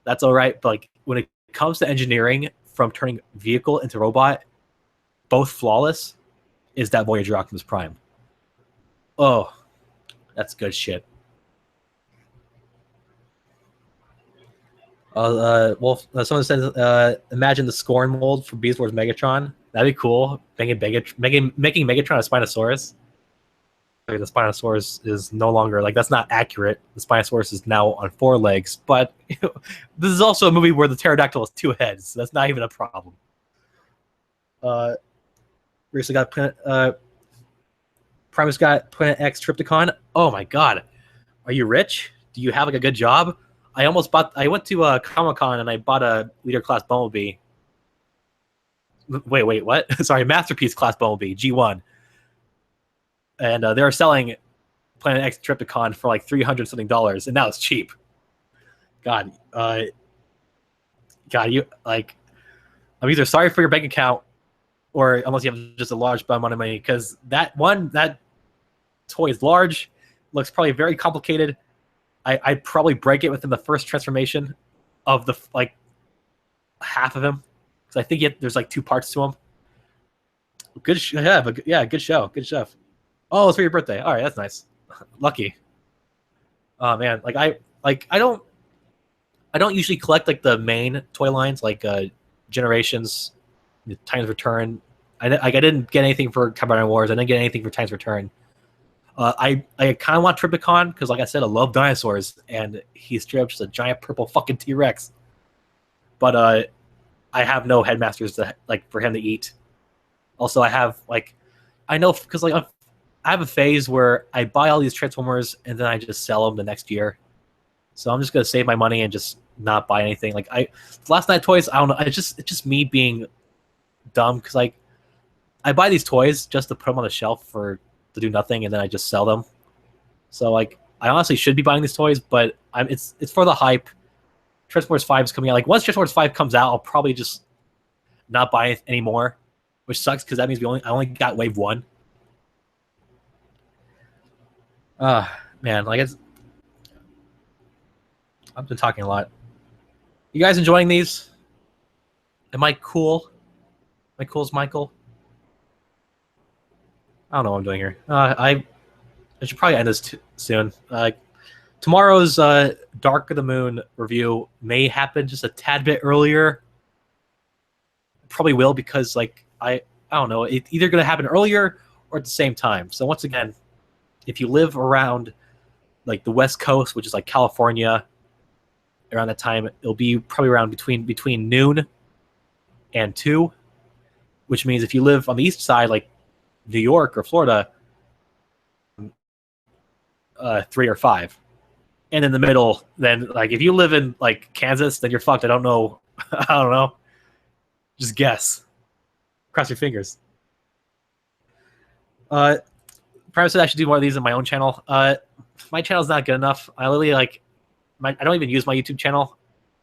A: That's all right, but like when it comes to engineering from turning vehicle into robot, both flawless, is that Voyager Optimus Prime. Oh, that's good shit. Someone says, imagine the Scorn mold for Beast Wars Megatron. That'd be cool. Making Megatron a Spinosaurus. Like, the Spinosaurus is no longer like that's not accurate. The Spinosaurus is now on 4 legs, but this is also a movie where the pterodactyl has 2 heads, so that's not even a problem. Recently got Primus got Planet X Trypticon. Oh my god, are you rich? Do you have like a good job? I went to Comic-Con and I bought a leader class Bumblebee. Wait, what? Sorry, Masterpiece class Bumblebee G1, and they were selling Planet X Trypticon for like $300 something, and now it's cheap. God, you like, I'm either sorry for your bank account, or unless you have just a large amount of money, because that toy is large, looks probably very complicated. I'd probably break it within the first transformation of the like half of him, because I think there's like 2 parts to him. Good show, good stuff. Oh, it's for your birthday. All right, that's nice. Lucky. Oh man, I don't usually collect like the main toy lines like Generations, Time's Return. I didn't get anything for Kamen Wars. I didn't get anything for Time's Return. I kind of want Trypticon because, like I said, I love dinosaurs, and he's straight up just a giant purple fucking T-Rex. But I have no headmasters for him to eat. Also, I know because I have a phase where I buy all these Transformers and then I just sell them the next year. So I'm just gonna save my money and just not buy anything. Last Night toys, I don't know. It's just me being dumb because I buy these toys just to put them on the shelf to do nothing, and then I just sell them. So I honestly should be buying these toys, but it's for the hype. Transformers 5 is coming out. Once Transformers 5 comes out, I'll probably just not buy it anymore, which sucks because that means I only got wave 1. Man, I've been talking a lot. You guys enjoying these? Am I cool? Am I cool as Michael? I don't know what I'm doing here. I should probably end this soon. Tomorrow's Dark of the Moon review may happen just a tad bit earlier. Probably will because I don't know. It's either going to happen earlier or at the same time. So once again, if you live around the West Coast, which is California, around that time, it'll be probably around between noon and 2, which means if you live on the east side, New York or Florida, 3 or 5, and in the middle, then if you live in Kansas, then you're fucked. I don't know. I don't know. Just guess. Cross your fingers. Primus said I should do more of these on my own channel. My channel's not good enough. I literally I don't even use my YouTube channel.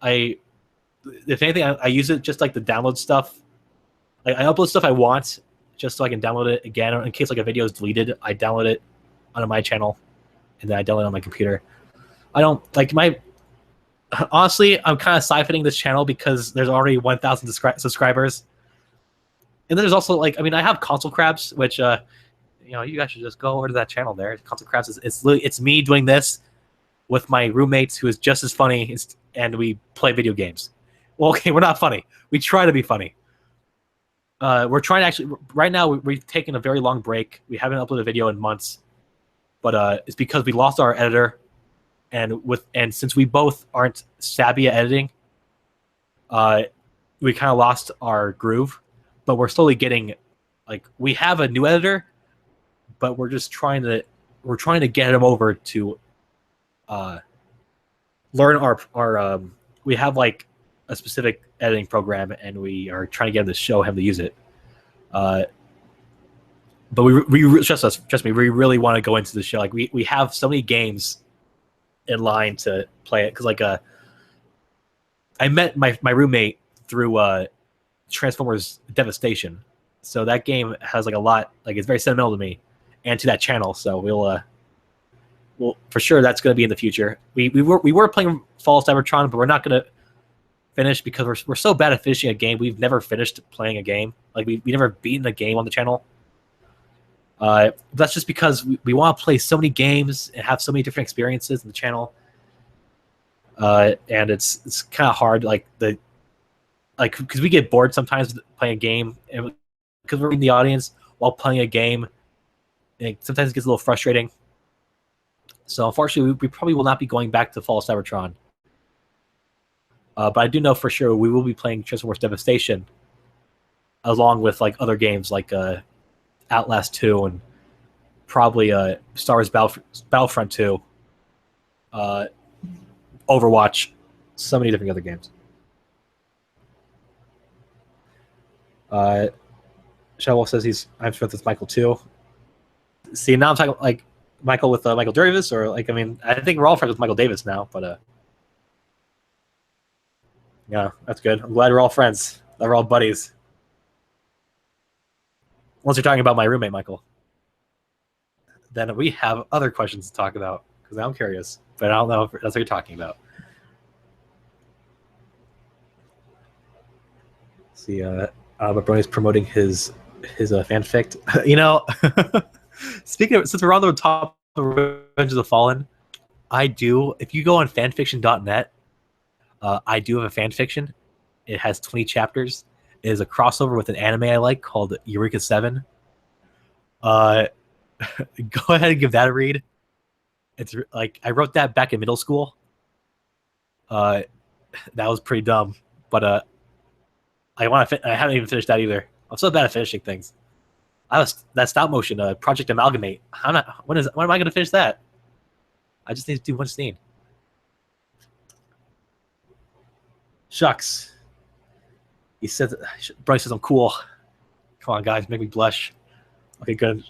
A: If anything, I use it just to download stuff. I upload stuff I want just so I can download it again, or in case a video is deleted, I download it onto my channel. and then I download it on my computer. I don't like my. Honestly, I'm kind of siphoning this channel because there's already 1,000 subscribers, and then there's also like, I mean, I have Console Crabs, which you know, you guys should just go over to that channel there. Console Crabs is it's me doing this with my roommates who is just as funny, and we play video games. Well, okay, we're not funny. We try to be funny. We're trying to actually right now. We've taken a very long break. We haven't uploaded a video in months, but it's because we lost our editor. And since we both aren't savvy at editing, we kind of lost our groove. But we're slowly getting, like, we have a new editor, but we're trying to get him over to learn our we have like a specific editing program, and we are trying to get him to show him to use it. But we trust me, we really want to go into the show. Like we have so many games in line to play it, because like I met my roommate through Transformers Devastation, so that game has like a lot, like it's very sentimental to me and to that channel. So we'll for sure that's going to be in the future. We were playing Fall Cybertron, but we're not going to finish because we're so bad at finishing a game. We've never finished playing a game. Like we never beaten a game on the channel. That's just because we want to play so many games and have so many different experiences in the channel. And it's kind of hard, because we get bored sometimes playing a game, and because we're in the audience while playing a game, and sometimes it gets a little frustrating. So unfortunately, we probably will not be going back to Fall Cybertron. But I do know for sure we will be playing Transformers Devastation, along with like other games like Outlast 2 and probably Star Wars Battlefront 2, Overwatch, so many different other games. Shellwolf says I'm friends with Michael too. See, now I'm talking like Michael with Michael Davis, or like, I mean, I think we're all friends with Michael Davis now, but yeah, that's good. I'm glad we're all friends. That we're all buddies. Once you're talking about my roommate, Michael, then we have other questions to talk about, because I'm curious, but I don't know if that's what you're talking about. See, Brony's promoting his fanfic. You know, speaking of, since we're on the top of Revenge of the Fallen, I do. If you go on fanfiction.net, I do have a fanfiction. It has 20 chapters. It is a crossover with an anime I like called Eureka 7. Go ahead and give that a read. It's like, I wrote that back in middle school. That was pretty dumb, but I haven't even finished that either. I'm so bad at finishing things. That stop motion Project Amalgamate. When am I going to finish that? I just need to do one scene. Shucks. He said, Bryce says I'm cool. Come on, guys, make me blush. Okay, good.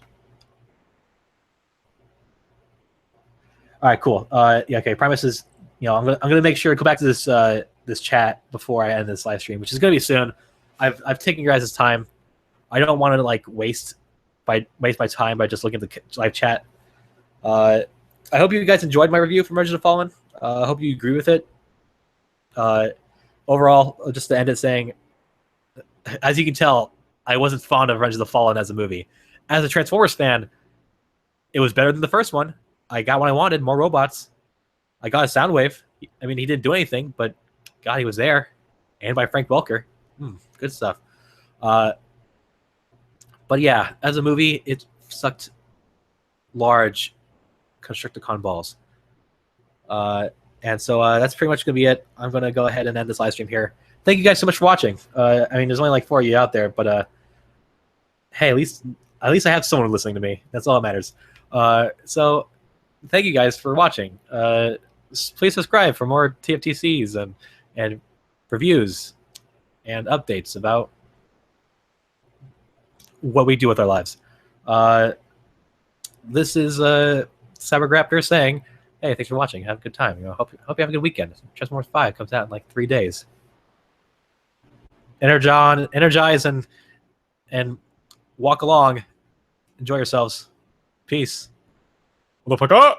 A: All right, cool. Yeah, okay. Primus is, I'm gonna make sure to go back to this chat before I end this live stream, which is gonna be soon. I've taken your guys' time. I don't want to like waste my time by just looking at the live chat. I hope you guys enjoyed my review for Revenge of the Fallen. I hope you agree with it. Overall, just to end it saying, as you can tell, I wasn't fond of Revenge of the Fallen as a movie. As a Transformers fan, it was better than the first one. I got what I wanted, more robots. I got a Soundwave. I mean, he didn't do anything, but God, he was there. And by Frank Welker. Good stuff. But yeah, as a movie, it sucked large Constructicon balls. And so that's pretty much going to be it. I'm going to go ahead and end this live stream here. Thank you guys so much for watching. I mean, there's only like 4 of you out there, but hey, at least I have someone listening to me. That's all that matters. So thank you guys for watching. Please subscribe for more TFTCs and reviews and updates about what we do with our lives. This is Cyborgraptor saying, hey, thanks for watching. Have a good time. Hope you have a good weekend. Transformers 5 comes out in like 3 days. Energize and walk along. Enjoy yourselves. Peace. Motherfucker!